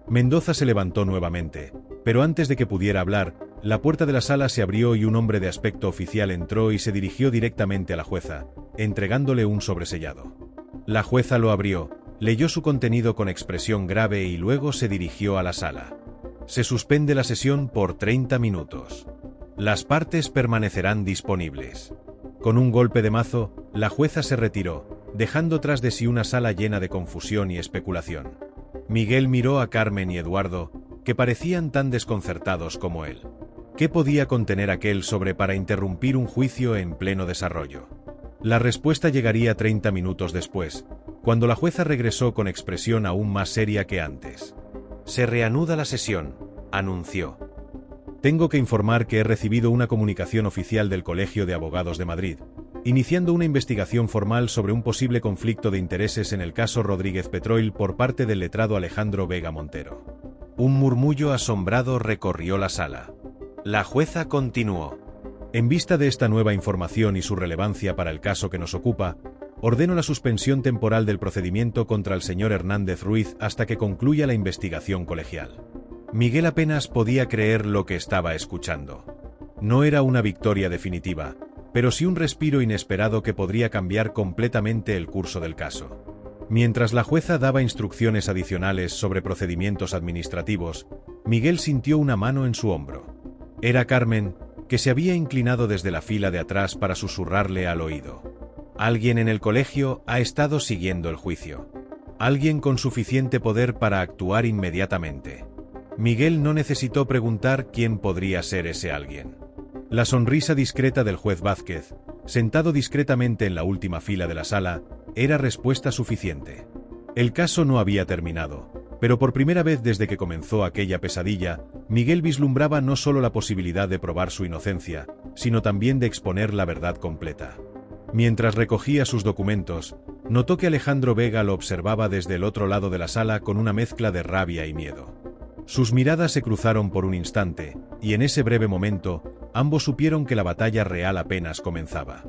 Mendoza se levantó nuevamente, pero antes de que pudiera hablar, la puerta de la sala se abrió y un hombre de aspecto oficial entró y se dirigió directamente a la jueza, entregándole un sobresellado. La jueza lo abrió, leyó su contenido con expresión grave y luego se dirigió a la sala. Se suspende la sesión por 30 minutos. Las partes permanecerán disponibles. Con un golpe de mazo, la jueza se retiró, dejando tras de sí una sala llena de confusión y especulación. Miguel miró a Carmen y Eduardo, que parecían tan desconcertados como él. ¿Qué podía contener aquel sobre para interrumpir un juicio en pleno desarrollo? La respuesta llegaría 30 minutos después, cuando la jueza regresó con expresión aún más seria que antes. Se reanuda la sesión, anunció. Tengo que informar que he recibido una comunicación oficial del Colegio de Abogados de Madrid, iniciando una investigación formal sobre un posible conflicto de intereses en el caso Rodríguez Petroil por parte del letrado Alejandro Vega Montero. Un murmullo asombrado recorrió la sala. La jueza continuó. En vista de esta nueva información y su relevancia para el caso que nos ocupa, ordeno la suspensión temporal del procedimiento contra el señor Hernández Ruiz hasta que concluya la investigación colegial. Miguel apenas podía creer lo que estaba escuchando. No era una victoria definitiva, pero sí un respiro inesperado que podría cambiar completamente el curso del caso. Mientras la jueza daba instrucciones adicionales sobre procedimientos administrativos, Miguel sintió una mano en su hombro. Era Carmen, que se había inclinado desde la fila de atrás para susurrarle al oído. Alguien en el colegio ha estado siguiendo el juicio. Alguien con suficiente poder para actuar inmediatamente. Miguel no necesitó preguntar quién podría ser ese alguien. La sonrisa discreta del juez Vázquez, sentado discretamente en la última fila de la sala, era respuesta suficiente. El caso no había terminado, pero por primera vez desde que comenzó aquella pesadilla, Miguel vislumbraba no solo la posibilidad de probar su inocencia, sino también de exponer la verdad completa. Mientras recogía sus documentos, notó que Alejandro Vega lo observaba desde el otro lado de la sala con una mezcla de rabia y miedo. Sus miradas se cruzaron por un instante, y en ese breve momento, ambos supieron que la batalla real apenas comenzaba.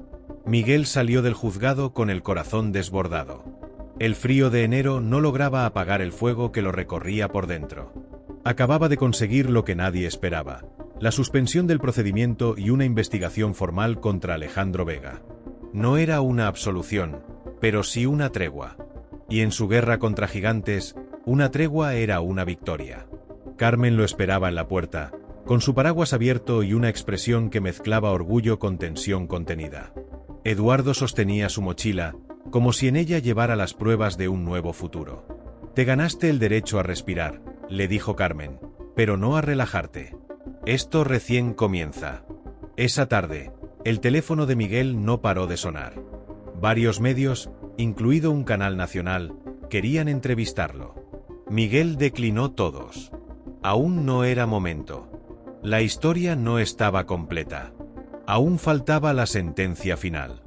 Miguel salió del juzgado con el corazón desbordado. El frío de enero no lograba apagar el fuego que lo recorría por dentro. Acababa de conseguir lo que nadie esperaba: la suspensión del procedimiento y una investigación formal contra Alejandro Vega. No era una absolución, pero sí una tregua. Y en su guerra contra gigantes, una tregua era una victoria. Carmen lo esperaba en la puerta, con su paraguas abierto y una expresión que mezclaba orgullo con tensión contenida. Eduardo sostenía su mochila, como si en ella llevara las pruebas de un nuevo futuro. «Te ganaste el derecho a respirar», le dijo Carmen, «pero no a relajarte. Esto recién comienza». Esa tarde, el teléfono de Miguel no paró de sonar. Varios medios, incluido un canal nacional, querían entrevistarlo. Miguel declinó todos. Aún no era momento. La historia no estaba completa. Aún faltaba la sentencia final.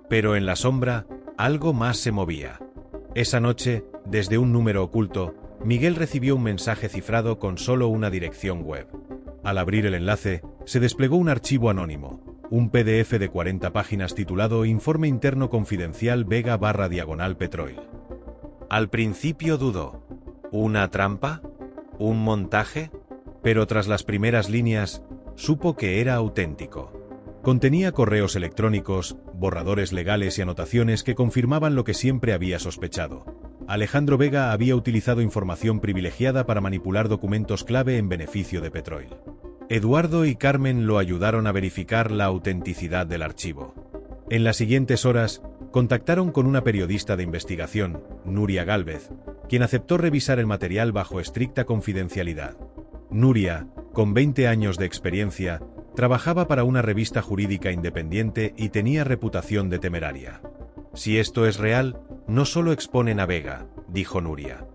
Pero en la sombra, algo más se movía. Esa noche, desde un número oculto, Miguel recibió un mensaje cifrado con solo una dirección web. Al abrir el enlace, se desplegó un archivo anónimo, un PDF de 40 páginas titulado Informe Interno Confidencial Vega/Petroil. Al principio dudó. ¿Una trampa? ¿Un montaje? Pero tras las primeras líneas, supo que era auténtico. Contenía correos electrónicos, borradores legales y anotaciones que confirmaban lo que siempre había sospechado. Alejandro Vega había utilizado información privilegiada para manipular documentos clave en beneficio de Petroil. Eduardo y Carmen lo ayudaron a verificar la autenticidad del archivo. En las siguientes horas, contactaron con una periodista de investigación, Nuria Gálvez, quien aceptó revisar el material bajo estricta confidencialidad. Nuria, con 20 años de experiencia, trabajaba para una revista jurídica independiente y tenía reputación de temeraria. «Si esto es real, no solo exponen a Vega», dijo Nuria.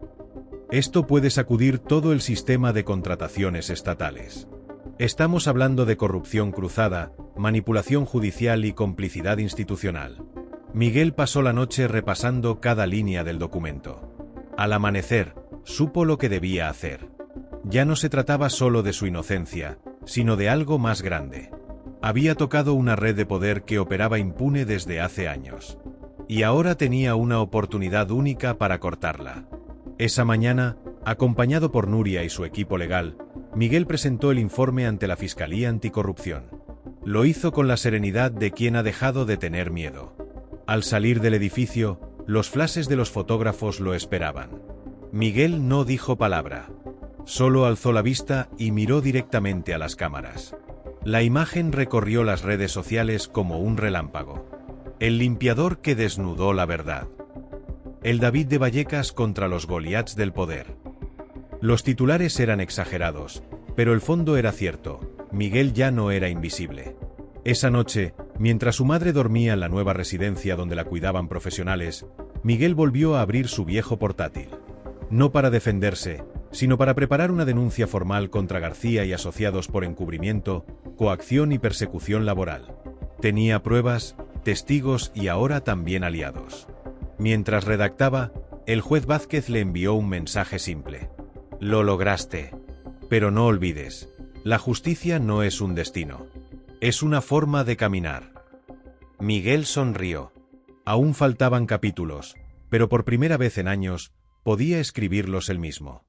«Esto puede sacudir todo el sistema de contrataciones estatales. Estamos hablando de corrupción cruzada, manipulación judicial y complicidad institucional». Miguel pasó la noche repasando cada línea del documento. Al amanecer, supo lo que debía hacer. Ya no se trataba solo de su inocencia, sino de algo más grande. Había tocado una red de poder que operaba impune desde hace años. Y ahora tenía una oportunidad única para cortarla. Esa mañana, acompañado por Nuria y su equipo legal, Miguel presentó el informe ante la Fiscalía Anticorrupción. Lo hizo con la serenidad de quien ha dejado de tener miedo. Al salir del edificio, los flashes de los fotógrafos lo esperaban. Miguel no dijo palabra. Solo alzó la vista y miró directamente a las cámaras. La imagen recorrió las redes sociales como un relámpago. El limpiador que desnudó la verdad. El David de Vallecas contra los Goliats del poder. Los titulares eran exagerados, pero el fondo era cierto: Miguel ya no era invisible. Esa noche, mientras su madre dormía en la nueva residencia donde la cuidaban profesionales, Miguel volvió a abrir su viejo portátil. No para defenderse, sino para preparar una denuncia formal contra García y asociados por encubrimiento, coacción y persecución laboral. Tenía pruebas, testigos y ahora también aliados. Mientras redactaba, el juez Vázquez le envió un mensaje simple. «Lo lograste. Pero no olvides, la justicia no es un destino. Es una forma de caminar». Miguel sonrió. Aún faltaban capítulos, pero por primera vez en años, podía escribirlos él mismo.